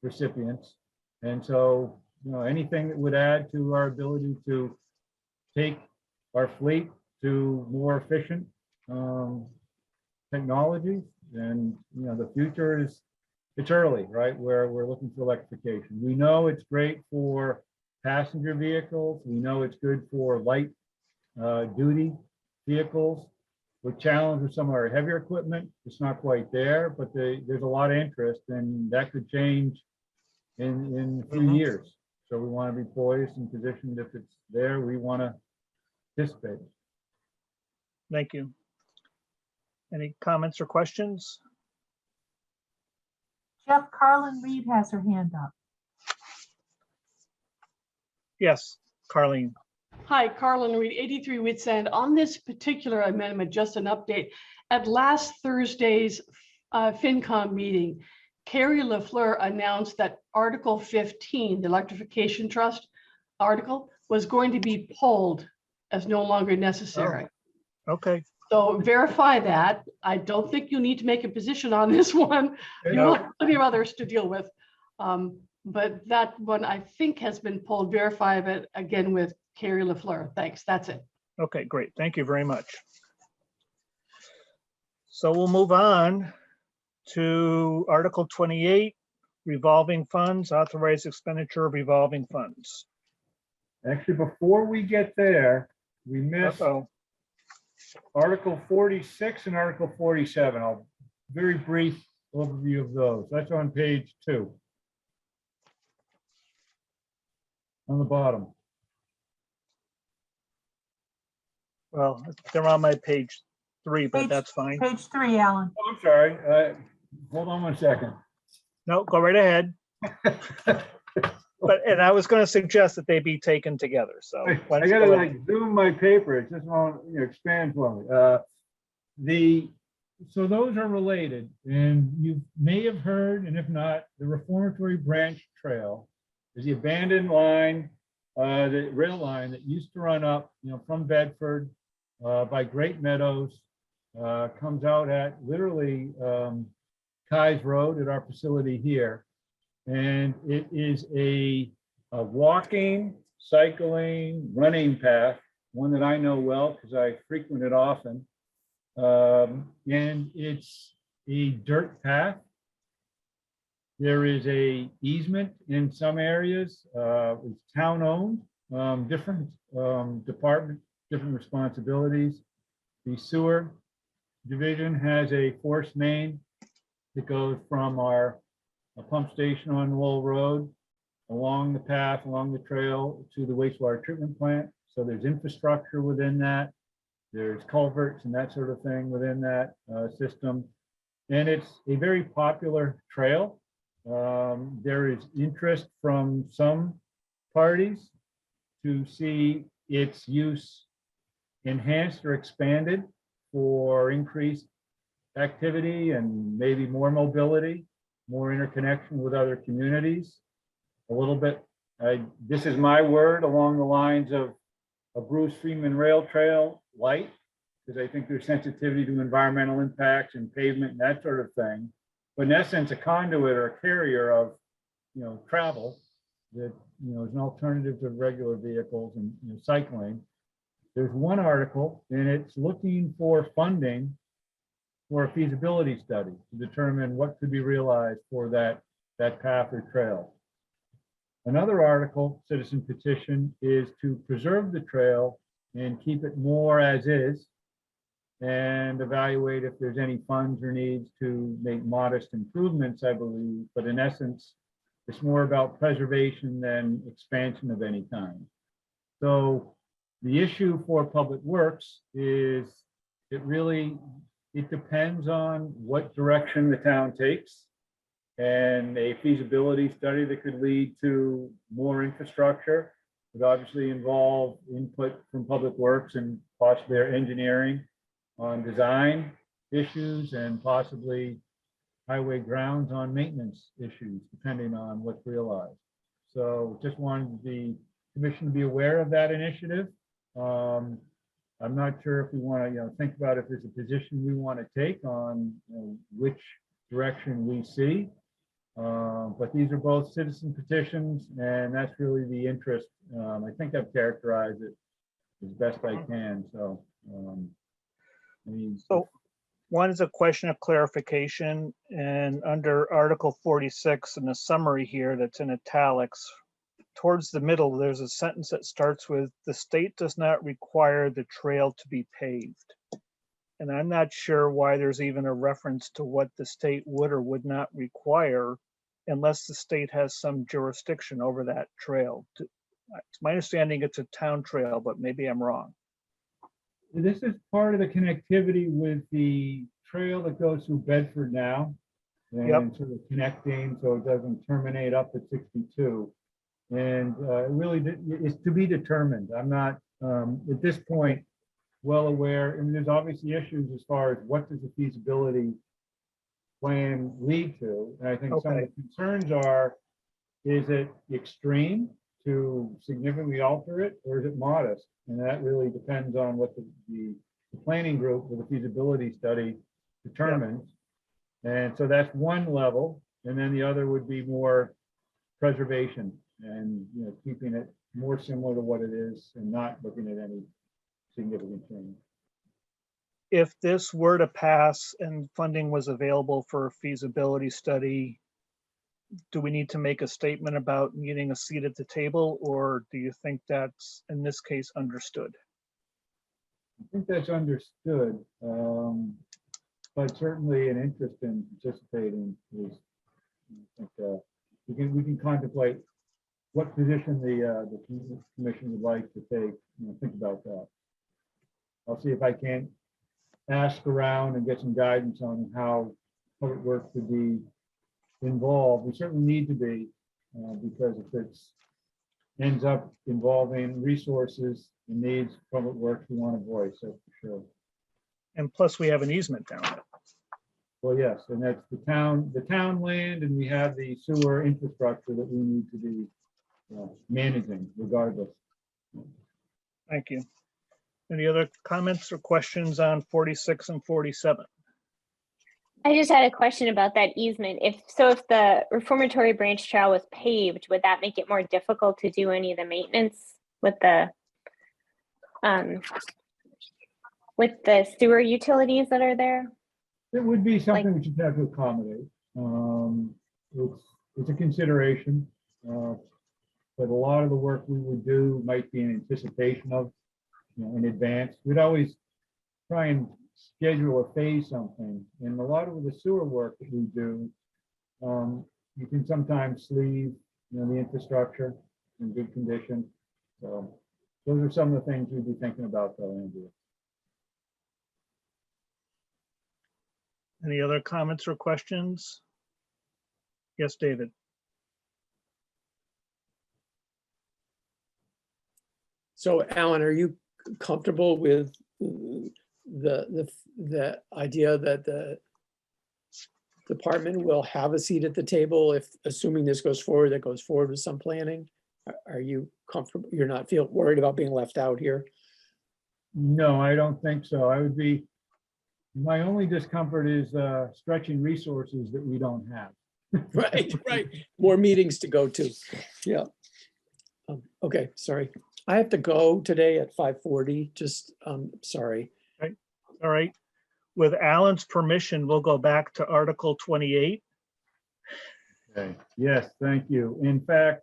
[SPEAKER 5] recipients. And so, anything that would add to our ability to take our fleet to more efficient technologies. And the future it's early, right, where we're looking for electrification. We know it's great for passenger vehicles. We know it's good for light duty vehicles. We're challenged with some of our heavier equipment. It's not quite there, but there's a lot of interest, and that could change in a few years. So we want to be poised and positioned. If it's there, we want to participate.
[SPEAKER 2] Thank you. Any comments or questions?
[SPEAKER 1] Jeff, Carlin Reed has her hand up.
[SPEAKER 2] Yes, Carlene.
[SPEAKER 10] Hi, Carlin Reed, 83 Wits End. On this particular amendment, just an update. At last Thursday's FinCom meeting, Carrie LaFleur announced that Article 15, the Electrification Trust article, was going to be pulled as no longer necessary.
[SPEAKER 2] Oh, okay.
[SPEAKER 10] So verify that. I don't think you need to make a position on this one. You'll have plenty of others to deal with. But that one, I think, has been pulled. Verify it again with Carrie LaFleur. Thanks. That's it.
[SPEAKER 2] Okay, great. Thank you very much. So we'll move on to Article 28, revolving funds, authorized expenditure of revolving funds.
[SPEAKER 5] Actually, before we get there, we missed Article 46 and Article 47. I'll very brief overview of those. That's on page 2. On the bottom.
[SPEAKER 2] Well, they're on my page 3, but that's fine.
[SPEAKER 1] Page 3, Alan.
[SPEAKER 5] Oh, I'm sorry. Hold on 1 second.
[SPEAKER 2] No, go right ahead. And I was going to suggest that they be taken together. So
[SPEAKER 5] I gotta like zoom my paper. It just won't expand for me. So those are related, and you may have heard, and if not, the Reformatory Branch Trail is the abandoned line, the rail line that used to run up, from Bedford by Great Meadows, comes out at literally Kai's Road at our facility here. And it is a walking, cycling, running path, one that I know well because I frequent it often. And it's a dirt path. There is a easement in some areas. It's town-owned, different department, different responsibilities. The sewer division has a force main that goes from our pump station on Lowell Road along the path, along the trail to the wastewater treatment plant. So there's infrastructure within that. There's culverts and that sort of thing within that system. And it's a very popular trail. There is interest from some parties to see its use enhanced or expanded for increased activity and maybe more mobility, more interconnection with other communities. A little bit, this is my word, along the lines of a Bruce Freeman Rail Trail light, because I think there's sensitivity to environmental impacts and pavement and that sort of thing. But in essence, a conduit or a carrier of, travel that, is an alternative to regular vehicles and cycling. There's one article and it's looking for funding for a feasibility study to determine what could be realized for that path or trail. Another article, citizen petition, is to preserve the trail and keep it more as is and evaluate if there's any funds or needs to make modest improvements, I believe. But in essence, it's more about preservation than expansion of any kind. So the issue for public works is it depends on what direction the town takes. And a feasibility study that could lead to more infrastructure would obviously involve input from public works and possibly their engineering on design issues and possibly highway grounds on maintenance issues, depending on what's realized. So just wanted the commission to be aware of that initiative. I'm not sure if we want to, think about if there's a position we want to take on which direction we see. But these are both citizen petitions, and that's really the interest. I think I've characterized it as best I can. So,
[SPEAKER 2] So one is a question of clarification, and under Article 46 in the summary here that's in italics, towards the middle, there's a sentence that starts with, "The state does not require the trail to be paved." And I'm not sure why there's even a reference to what the state would or would not require unless the state has some jurisdiction over that trail. It's my understanding it's a town trail, but maybe I'm wrong.
[SPEAKER 5] this is part of the connectivity with the trail that goes through Bedford now. And sort of connecting so it doesn't terminate up at 62. And it really is to be determined. I'm not at this point well aware. I mean, there's obviously issues as far as what does the feasibility plan lead to. And I think some of the concerns are, is it extreme to significantly alter it, or is it modest? And that really depends on what the planning group with the feasibility study determines. And so that's one level. And then the other would be more preservation and keeping it more similar to what it is and not looking at any significant change.
[SPEAKER 2] If this were to pass and funding was available for a feasibility study, do we need to make a statement about needing a seat at the table, or do you think that's in this case understood?
[SPEAKER 5] I think that's understood, but certainly an interest in participating is. I think we can contemplate what position the commission would like to take. Think about that. I'll see if I can ask around and get some guidance on how public works would be involved. We certainly need to be, because if it's ends up involving resources and needs public works, we want a voice, that's for sure.
[SPEAKER 2] And plus we have an easement down there.
[SPEAKER 5] Well, yes, and that's the town land, and we have the sewer infrastructure that we need to be managing regardless.
[SPEAKER 2] Thank you. Any other comments or questions on 46 and 47?
[SPEAKER 4] I just had a question about that easement. If the reformatory branch trail was paved, would that make it more difficult to do any of the maintenance with the sewer utilities that are there?
[SPEAKER 5] It would be something
[SPEAKER 4] Like-
[SPEAKER 5] we should have to accommodate. It's a consideration. But a lot of the work we would do might be in anticipation of, in advance. We'd always try and schedule or phase something. And a lot of the sewer work that we do, you can sometimes leave, the infrastructure in good condition. So those are some of the things we'd be thinking about, though, Andrew.
[SPEAKER 2] Any other comments or questions? Yes, David.
[SPEAKER 6] So Alan, are you comfortable with the idea that the department will have a seat at the table if, assuming this goes forward, that goes forward with some planning? Are you comfortable? You're not worried about being left out here?
[SPEAKER 5] No, I don't think so. My only discomfort is stretching resources that we don't have.
[SPEAKER 6] Right, right. More meetings to go to. Yeah. Okay, sorry. I have to go today at 5:40. Just, sorry.
[SPEAKER 2] All right. With Alan's permission, we'll go back to Article 28.
[SPEAKER 5] Okay. Yes, thank you. In fact,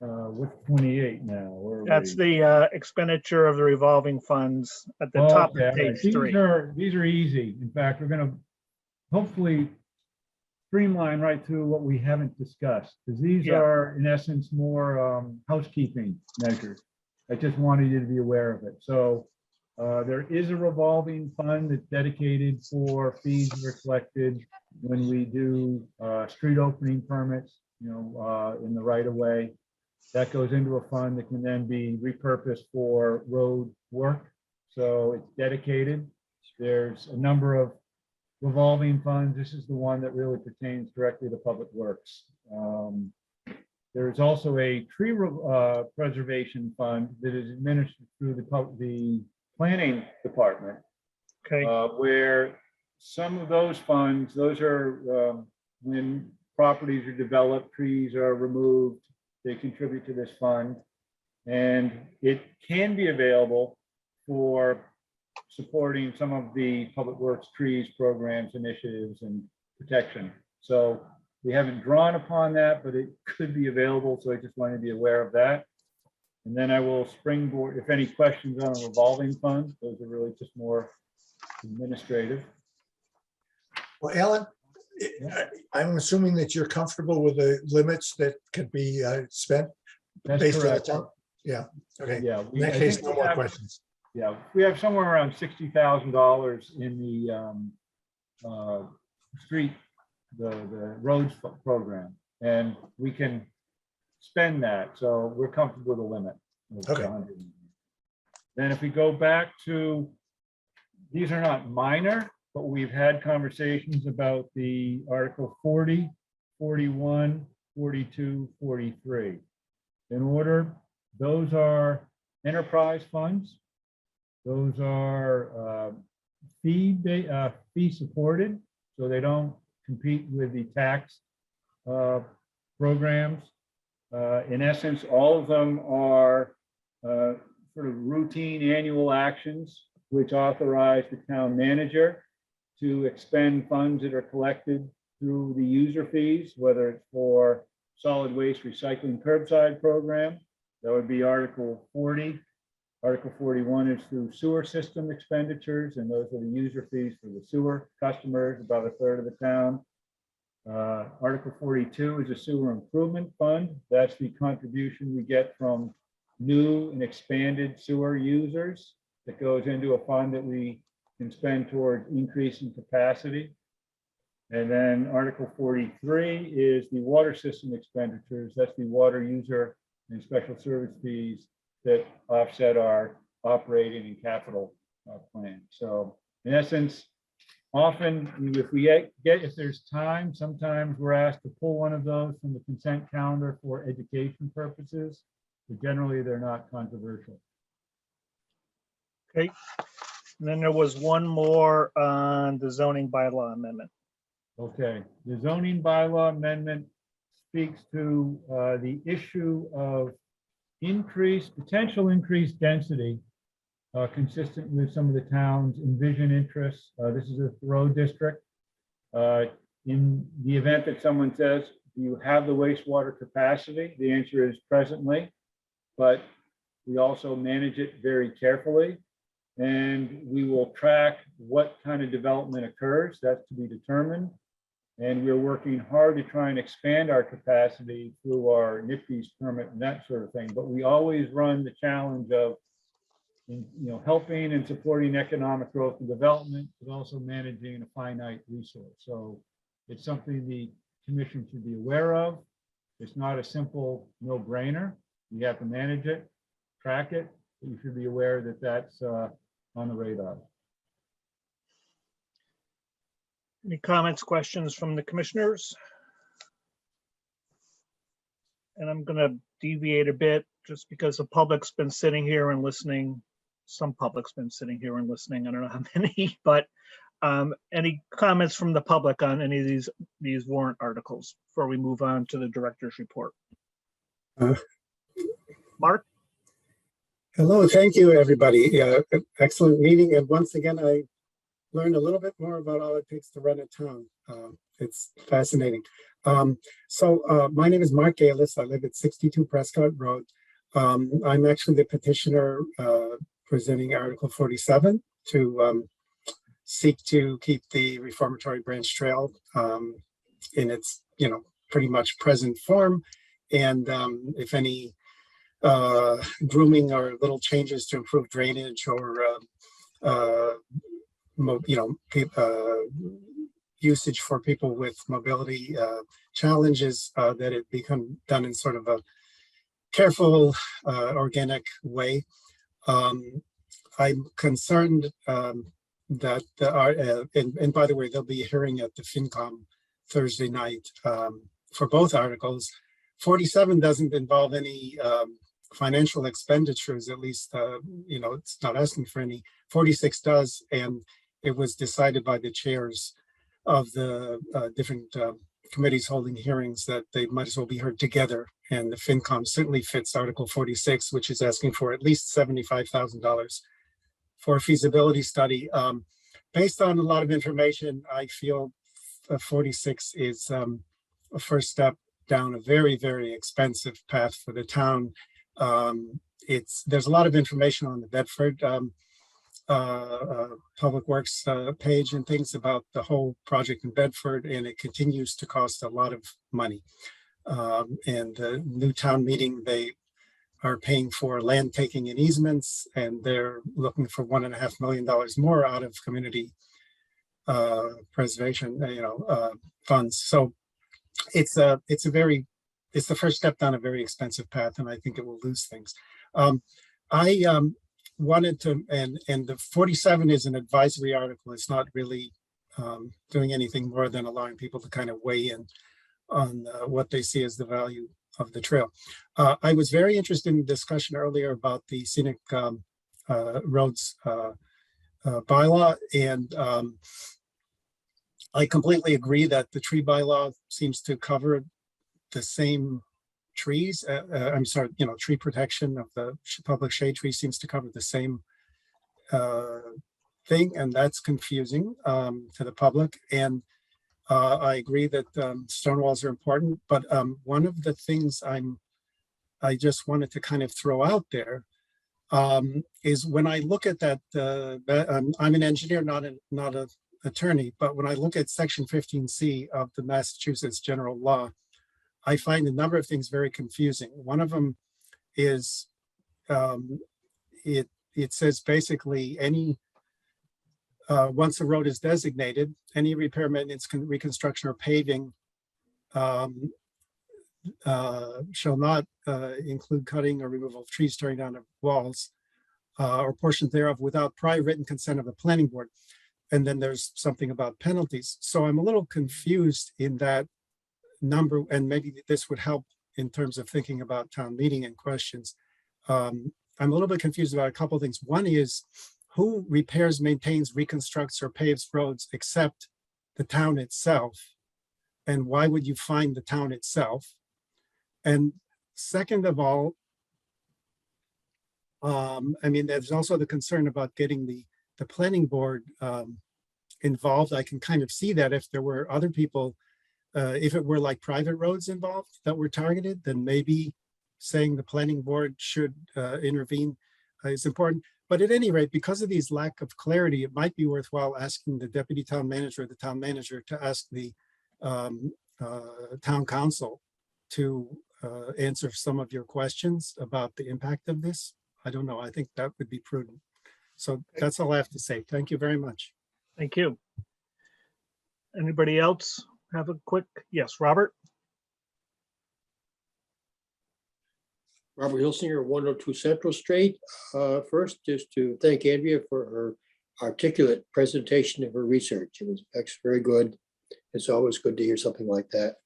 [SPEAKER 5] what's 28 now? Where are
[SPEAKER 2] That's
[SPEAKER 5] we?
[SPEAKER 2] the expenditure of the revolving funds at the top
[SPEAKER 5] Okay, all
[SPEAKER 2] of
[SPEAKER 5] right.
[SPEAKER 2] page 3.
[SPEAKER 5] These are easy. In fact, we're going to hopefully streamline right through what we haven't discussed, because these
[SPEAKER 2] Yeah.
[SPEAKER 5] are in essence more housekeeping measures. I just wanted you to be aware of it. So there is a revolving fund that's dedicated for fees that are collected when we do street opening permits, in the right of way. That goes into a fund that can then be repurposed for road work. So it's dedicated. There's a number of revolving funds. This is the one that really pertains directly to public works. There is also a tree preservation fund that is administered through the planning department,
[SPEAKER 2] Okay.
[SPEAKER 5] where some of those funds, those are when properties are developed, trees are removed, they contribute to this fund. And it can be available for supporting some of the public works, trees, programs, initiatives, and protection. So we haven't drawn upon that, but it could be available. So I just want to be aware of that. And then I will springboard, if any questions on a revolving fund, those are really just more administrative.
[SPEAKER 3] Well, Alan, I'm assuming that you're comfortable with the limits that could be spent
[SPEAKER 5] That's
[SPEAKER 3] based on the
[SPEAKER 5] correct.
[SPEAKER 3] town? Yeah, okay.
[SPEAKER 5] Yeah.
[SPEAKER 3] In that case, no more questions.
[SPEAKER 5] Yeah, we have somewhere around $60,000 in the street, the roads program, and we can spend that. So we're comfortable with the limit. of
[SPEAKER 3] Okay.
[SPEAKER 5] 100. Then if we go back to, these are not minor, but we've had conversations about the Article 40, 41, 42, 43. In order, those are enterprise funds. Those are fee supported, so they don't compete with the tax programs. In essence, all of them are sort of routine annual actions which authorize the town manager to expend funds that are collected through the user fees, whether it's for solid waste recycling curbside program, that would be Article 40. Article 41 is through sewer system expenditures, and those are the user fees for the sewer customers, about a third of the town. Article 42 is a sewer improvement fund. That's the contribution we get from new and expanded sewer users that goes into a fund that we can spend towards increasing capacity. And then Article 43 is the water system expenditures. That's the water user and special service fees that offset our operating and capital plan. So in essence, often if there's time, sometimes we're asked to pull one of those from the consent calendar for education purposes, but generally they're not controversial.
[SPEAKER 2] Okay. And then there was one more on the zoning bylaw amendment.
[SPEAKER 5] Okay, the zoning bylaw amendment speaks to the issue of potential increased density consistent with some of the town's envision interests. This is a road district. In the event that someone says, do you have the wastewater capacity? The answer is presently, but we also manage it very carefully. And we will track what kind of development occurs. That's to be determined. And we're working hard to try and expand our capacity through our NIPD's permit and that sort of thing. But we always run the challenge of, helping and supporting economic growth and development, but also managing a finite resource. So it's something the commission should be aware of. It's not a simple no-brainer. You have to manage it, track it, but you should be aware that that's on the radar.
[SPEAKER 2] Any comments, questions from the commissioners? And I'm going to deviate a bit just because the public's been sitting here and listening. Some public's been sitting here and listening. I don't know how many, but any comments from the public on any of these warrant articles before we move on to the director's report? Mark?
[SPEAKER 11] Hello, thank you, everybody. Excellent meeting. And once again, I learned a little bit more about all it takes to run a town. It's fascinating. My name is Mark Galis. I live at 62 Prescott Road. I'm actually the petitioner presenting Article 47 to seek to keep the Reformatory Branch Trail in its, pretty much present form. And if any grooming or little changes to improve drainage or usage for people with mobility challenges, that it become done in sort of a careful, organic way. I'm concerned that and by the way, there'll be a hearing at the FinCom Thursday night for both articles. 47 doesn't involve any financial expenditures, at least, it's not asking for any. 46 does, and it was decided by the chairs of the different committees holding hearings that they might as well be heard together. And the FinCom certainly fits Article 46, which is asking for at least $75,000 for a feasibility study. Based on a lot of information, I feel 46 is a first step down a very, very expensive path for the town. There's a lot of information on the Bedford Public Works page and things about the whole project in Bedford, and it continues to cost a lot of money. And the new town meeting, they are paying for land taking and easements, and they're looking for $1.5 million more out of community preservation, funds. So it's the first step down a very expensive path, and I think it will lose things. I wanted to, and the 47 is an advisory article. It's not really doing anything more than allowing people to kind of weigh in on what they see as the value of the trail. I was very interested in the discussion earlier about the Scenic Roads bylaw, and I completely agree that the tree bylaw seems to cover the same trees. Tree protection of the public shade tree seems to cover the same thing, and that's confusing to the public. And I agree that stone walls are important, but one of the things I just wanted to kind of throw out there is when I look at that, I'm an engineer, not an attorney, but when I look at Section 15C of the Massachusetts General Law, I find a number of things very confusing. One of them is it says basically once a road is designated, any repair, maintenance, reconstruction, or paving shall not include cutting or removal of trees, tearing down of walls or portions thereof without prior written consent of the planning board. And then there's something about penalties. So I'm a little confused in that number, and maybe this would help in terms of thinking about town meeting and questions. I'm a little bit confused about a couple of things. One is who repairs, maintains, reconstructs, or paves roads except the town itself? And why would you find the town itself? And second of all, I mean, there's also the concern about getting the planning board involved. I can kind of see that if there were other people, if it were like private roads involved that were targeted, then maybe saying the planning board should intervene is important. But at any rate, because of these lack of clarity, it might be worthwhile asking the deputy town manager or the town manager to ask the town council to answer some of your questions about the impact of this. I don't know. I think that would be prudent. So that's all I have to say. Thank you very much.
[SPEAKER 2] Thank you. Anybody else have a quick, yes, Robert?
[SPEAKER 12] Robert Hilsinger, 102 Central Street. First, just to thank Andrea for her articulate presentation of her research. It was actually very good. It's always good to hear something like that.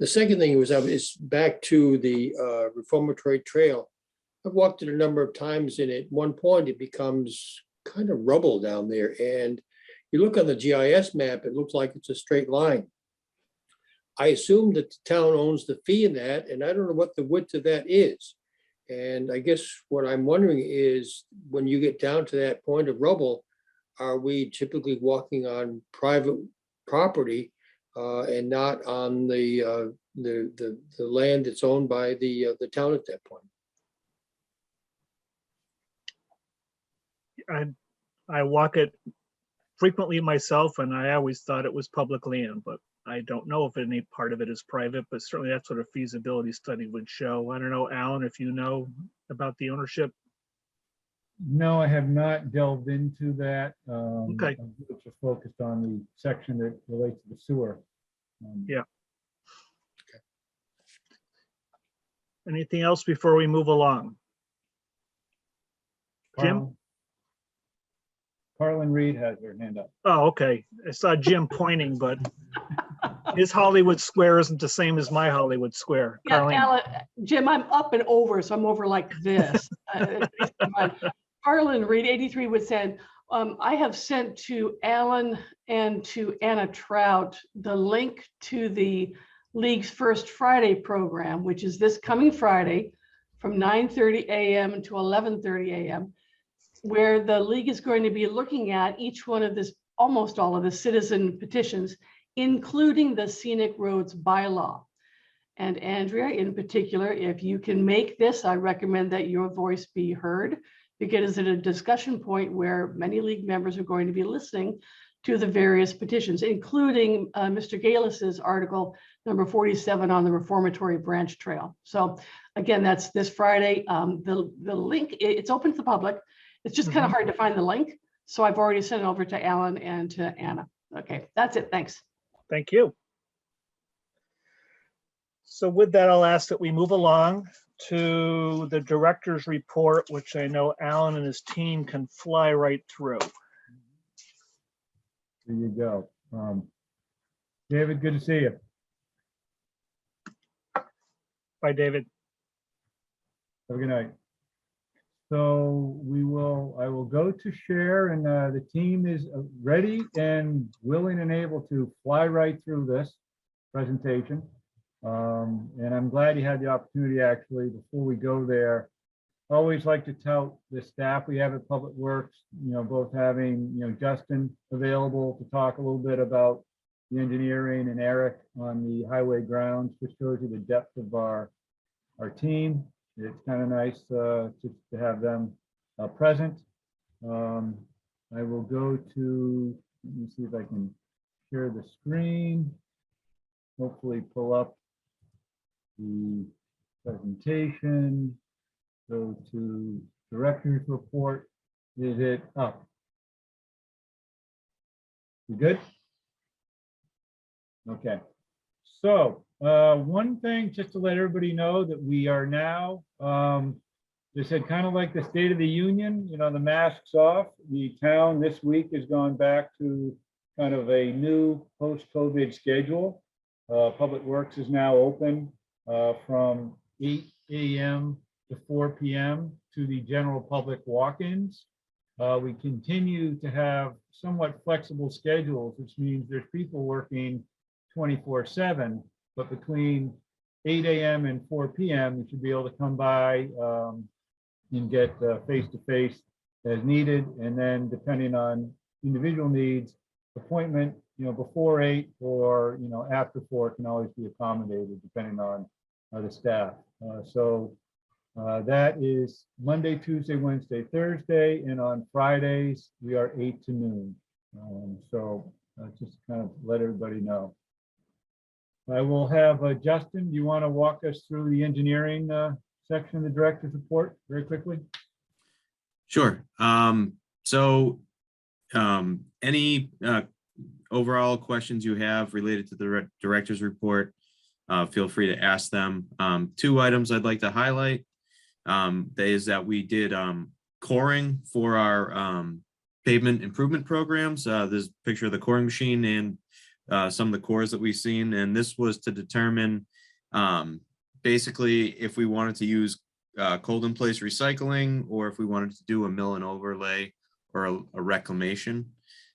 [SPEAKER 12] The second thing is back to the reformatory trail. I've walked it a number of times, and at one point it becomes kind of rubble down there. And you look on the GIS map, it looks like it's a straight line. I assume that the town owns the fee in that, and I don't know what the width of that is. And I guess what I'm wondering is, when you get down to that point of rubble, are we typically walking on private property and not on the land that's owned by the town at that point?
[SPEAKER 2] I walk it frequently myself, and I always thought it was public land, but I don't know if any part of it is private, but certainly that's what a feasibility study would show. I don't know, Alan, if you know about the ownership.
[SPEAKER 5] No, I have not delved into that.
[SPEAKER 2] Okay.
[SPEAKER 5] I'm just focused on the section that relates to the sewer.
[SPEAKER 2] Yeah. Okay. Anything else before we move along? Jim?
[SPEAKER 5] Carlin Reed has her hand up.
[SPEAKER 2] Oh, okay. I saw Jim pointing, but his Hollywood Square isn't the same as my Hollywood Square.
[SPEAKER 10] Yeah,
[SPEAKER 2] Carleen.
[SPEAKER 10] Alan, Jim, I'm up and over, so I'm over like this. Carlin Reed, 83 Woods End. I have sent to Alan and to Anna Trout the link to the League's First Friday program, which is this coming Friday from 9:30 a.m. to 11:30 a.m., where the League is going to be looking at each one of this, almost all of the citizen petitions, including the Scenic Roads Bylaw. And Andrea, in particular, if you can make this, I recommend that your voice be heard, because it's a discussion point where many League members are going to be listening to the various petitions, including Mr. Galis's article number 47 on the reformatory branch trail. So again, that's this Friday. The link, it's open to the public. It's just kind of hard to find the link. So I've already sent it over to Alan and to Anna. Okay, that's it. Thanks.
[SPEAKER 2] Thank you. So with that, I'll ask that we move along to the director's report, which I know Alan and his team can fly right through.
[SPEAKER 5] There you go. David, good to see you.
[SPEAKER 2] Bye, David.
[SPEAKER 5] Have a good night. So I will go to share, and the team is ready and willing and able to fly right through this presentation. And I'm glad you had the opportunity, actually, before we go there. I always like to tout the staff we have at Public Works, both having, Justin available to talk a little bit about the engineering, and Eric on the highway grounds, just shows you the depth of our team. It's kind of nice to have them present. I will go to, let me see if I can share the screen, hopefully pull up the presentation, go to director's report. Is it up? You good? Okay. So one thing, just to let everybody know that we are now, they said kind of like the State of the Union, the masks off. The town this week has gone back to kind of a new post-COVID schedule. Public Works is now open from 8 a.m. to 4 p.m. to the general public walk-ins. We continue to have somewhat flexible schedules, which means there's people working 24/7, but between 8 a.m. and 4 p.m., you should be able to come by and get face-to-face as needed. And then depending on individual needs, appointment, before 8 or, after 4 can always be accommodated depending on the staff. That is Monday, Tuesday, Wednesday, Thursday, and on Fridays, we are 8 to noon. Just to kind of let everybody know. I will have Justin, do you want to walk us through the engineering section of the director's report very quickly?
[SPEAKER 8] Sure. Any overall questions you have related to the director's report, feel free to ask them. 2 items I'd like to highlight is that we did coring for our pavement improvement programs. There's a picture of the coring machine and some of the cores that we've seen, and this was to determine basically if we wanted to use cold in place recycling or if we wanted to do a mill and overlay or a reclamation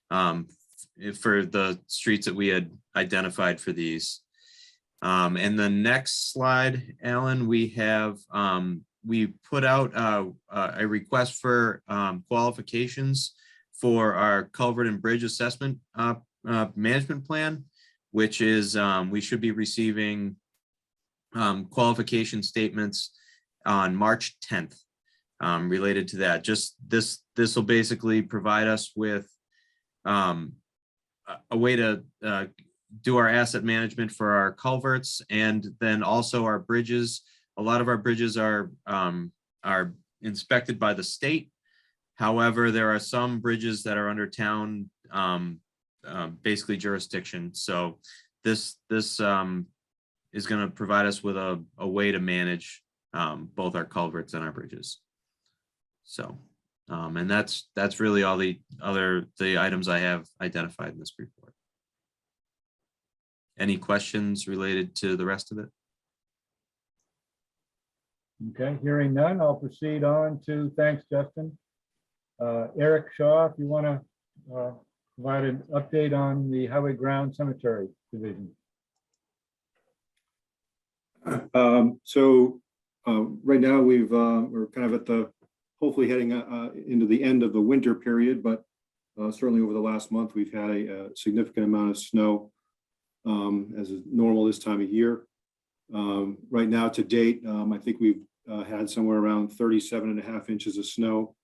[SPEAKER 8] for the streets that we had identified for these. And the next slide, Alan, we have we put out a request for qualifications for our culvert and bridge assessment management plan, which is we should be receiving qualification statements on March 10th related to that. Just this will basically provide us with a way to do our asset management for our culverts and then also our bridges. A lot of our bridges are inspected by the state. However, there are some bridges that are under town basically jurisdiction. So this is going to provide us with a way to manage both our culverts and our bridges. So and that's really all the items I have identified in this report. Any questions related to the rest of it?
[SPEAKER 5] Okay, hearing none, I'll proceed on to, thanks, Justin. Eric Shaw, if you want to provide an update on the Highway Ground Cemetery Division.
[SPEAKER 9] Right now we're kind of at the hopefully heading into the end of the winter period, but certainly over the last month we've had a significant amount of snow as is normal this time of year. Right now to date, I think we've had somewhere around 37.5 inches of snow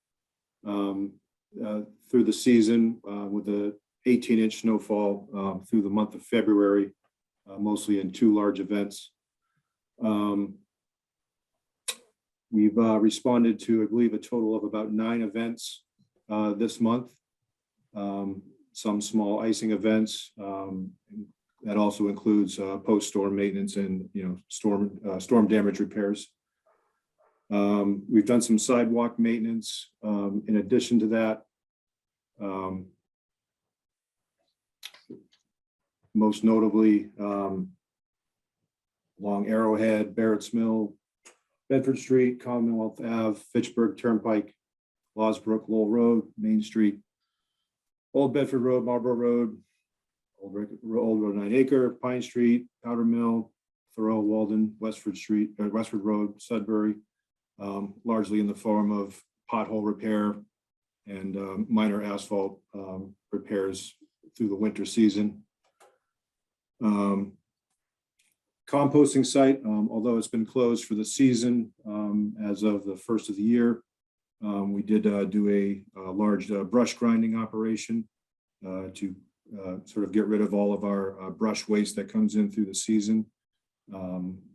[SPEAKER 9] through the season with the 18-inch snowfall through the month of February, mostly in 2 large events. We've responded to, I believe, a total of about 9 events this month. Some small icing events. That also includes post-storm maintenance and storm damage repairs. We've done some sidewalk maintenance. In addition to that, most notably along Arrowhead, Barrett's Mill, Bedford Street, Commonwealth Ave, Fitchburg Turnpike, Losbrook, Lowell Road, Main Street, Old Bedford Road, Marlborough Road, Old Road 9 Acre, Pine Street, Powder Mill, Thoreau, Walden, Westford Road, Sudbury, largely in the form of pothole repair and minor asphalt repairs through the winter season. Composting site, although it's been closed for the season as of the first of the year, we did do a large brush grinding operation to sort of get rid of all of our brush waste that comes in through the season.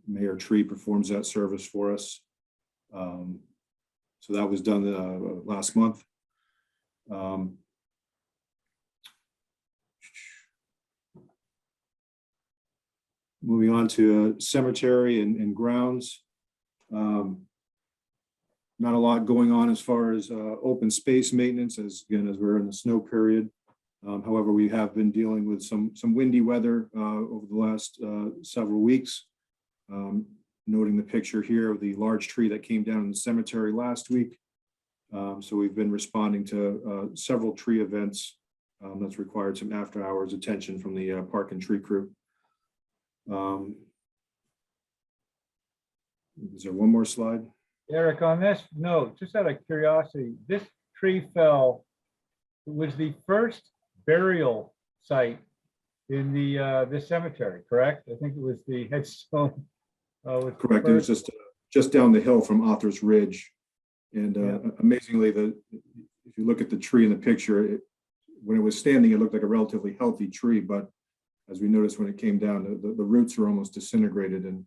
[SPEAKER 9] Mayor Tree performs that service for us. So that was done last month. Moving on to cemetery and grounds. Not a lot going on as far as open space maintenance, as we're in the snow period. However, we have been dealing with some windy weather over the last several weeks. Noting the picture here of the large tree that came down in the cemetery last week. So we've been responding to several tree events that's required some after hours attention from the park and tree crew. Is there one more slide?
[SPEAKER 5] Eric, on this note, just out of curiosity, this tree fell, it was the first burial site in the this cemetery, correct? I think it was the headstone. Was the
[SPEAKER 9] Correct. It was
[SPEAKER 5] first-
[SPEAKER 9] just down the hill from Author's Ridge. And
[SPEAKER 5] Yeah.
[SPEAKER 9] amazingly, if you look at the tree in the picture, when it was standing, it looked like a relatively healthy tree. But as we noticed when it came down, the roots were almost disintegrated, and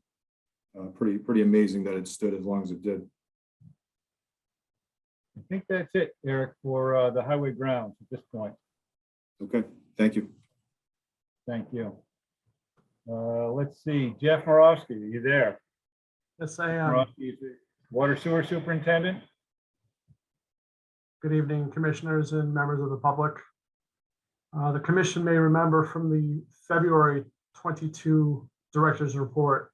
[SPEAKER 9] pretty amazing that it stood as long as it did.
[SPEAKER 5] I think that's it, Eric, for the highway grounds at this point.
[SPEAKER 9] Okay, thank you.
[SPEAKER 5] Thank you. Let's see, Jeff Morosky, are you there?
[SPEAKER 13] Yes, I am.
[SPEAKER 5] Morosky is the Water Sewer Superintendent.
[SPEAKER 13] Good evening, commissioners and members of the public. The commission may remember from the February 22 director's report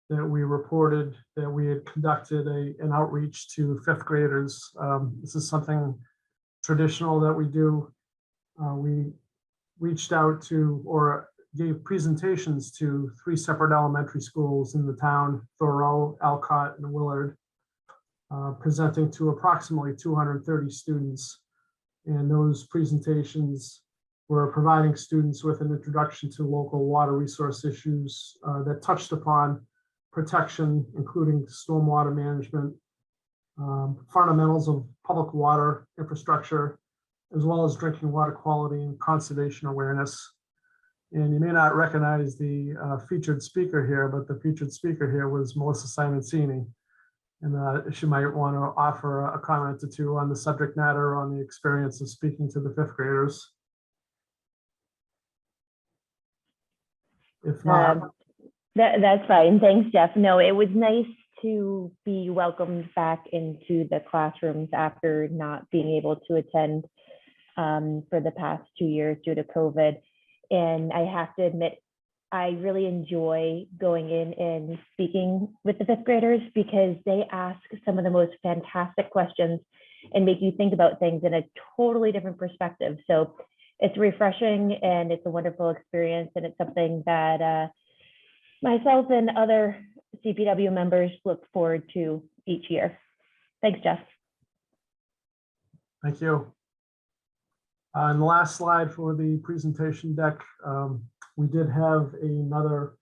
[SPEAKER 13] that we reported that we had conducted an outreach to fifth graders. This is something traditional that we do. We reached out to or gave presentations to 3 separate elementary schools in the town, Thoreau, Alcott, and Willard, presenting to approximately 230 students. And those presentations were providing students with an introduction to local water resource issues that touched upon protection, including stormwater management, fundamentals of public water infrastructure, as well as drinking water quality and conservation awareness. And you may not recognize the featured speaker here, but the featured speaker here was Melissa Simoncini. And she might want to offer a comment or two on the subject matter, on the experience of speaking to the fifth graders. If not,
[SPEAKER 14] That's fine. Thanks, Jeff. No, it was nice to be welcomed back into the classrooms after not being able to attend for the past 2 years due to COVID. And I have to admit, I really enjoy going in and speaking with the fifth graders because they ask some of the most fantastic questions and make you think about things in a totally different perspective. So it's refreshing and it's a wonderful experience, and it's something that myself and other CPW members look forward to each year. Thanks, Jeff.
[SPEAKER 13] thank you. And the last slide for the presentation deck, we did have another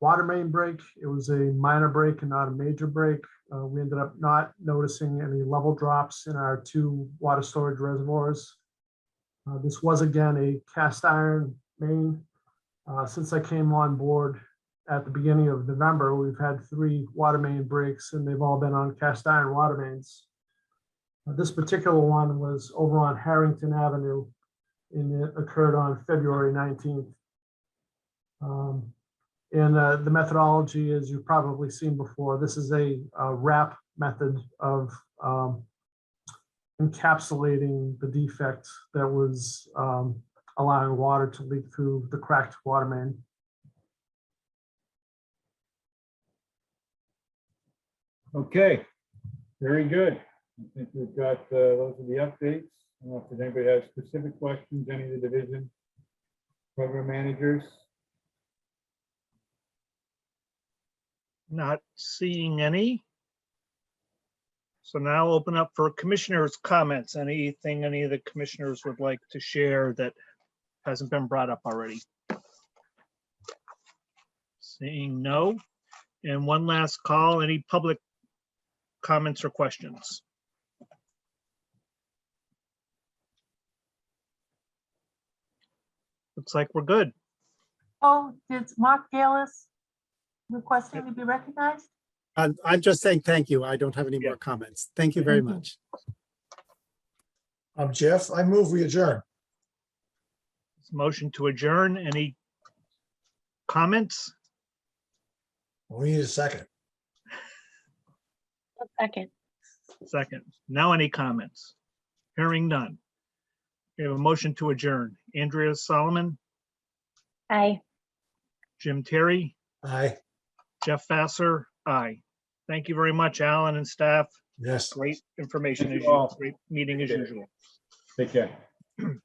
[SPEAKER 13] water main break. It was a minor break and not a major break. We ended up not noticing any level drops in our 2 water storage reservoirs. This was again a cast iron main. Since I came on board at the beginning of November, we've had 3 water main breaks, and they've all been on cast iron water mains. This particular one was over on Harrington Avenue, and it occurred on February 19th. And the methodology, as you've probably seen before, this is a wrap method of encapsulating the defect that was allowing water to leak through the cracked water main.
[SPEAKER 5] Okay, very good. I think we've got those are the updates. I don't know if anybody has specific questions, any of the division program managers.
[SPEAKER 2] Not seeing any. So now I'll open up for commissioners' comments. Anything any of the commissioners would like to share that hasn't been brought up already? Seeing no. And one last call, any public comments or questions? Looks like we're good.
[SPEAKER 1] Oh, did Mark Galis requesting to be recognized?
[SPEAKER 11] I'm just saying thank you. I don't have any
[SPEAKER 2] Yeah.
[SPEAKER 11] more comments. Thank you very
[SPEAKER 1] Thank you.
[SPEAKER 11] much.
[SPEAKER 3] I'm Jeff. I move we adjourn.
[SPEAKER 2] Motion to adjourn. Any comments?
[SPEAKER 3] We need a second.
[SPEAKER 4] Second.
[SPEAKER 2] Second. Now any comments? Hearing none. We have a motion to adjourn. Andrea Solomon,
[SPEAKER 4] Aye.
[SPEAKER 2] Jim Terry,
[SPEAKER 3] Aye.
[SPEAKER 2] Jeff Vassar, aye. Thank you very much, Alan and staff.
[SPEAKER 3] Yes.
[SPEAKER 2] Great information
[SPEAKER 5] Thank
[SPEAKER 2] as
[SPEAKER 5] you all.
[SPEAKER 2] usual. Great meeting as
[SPEAKER 5] Appreciate it.
[SPEAKER 2] usual.
[SPEAKER 5] Take care.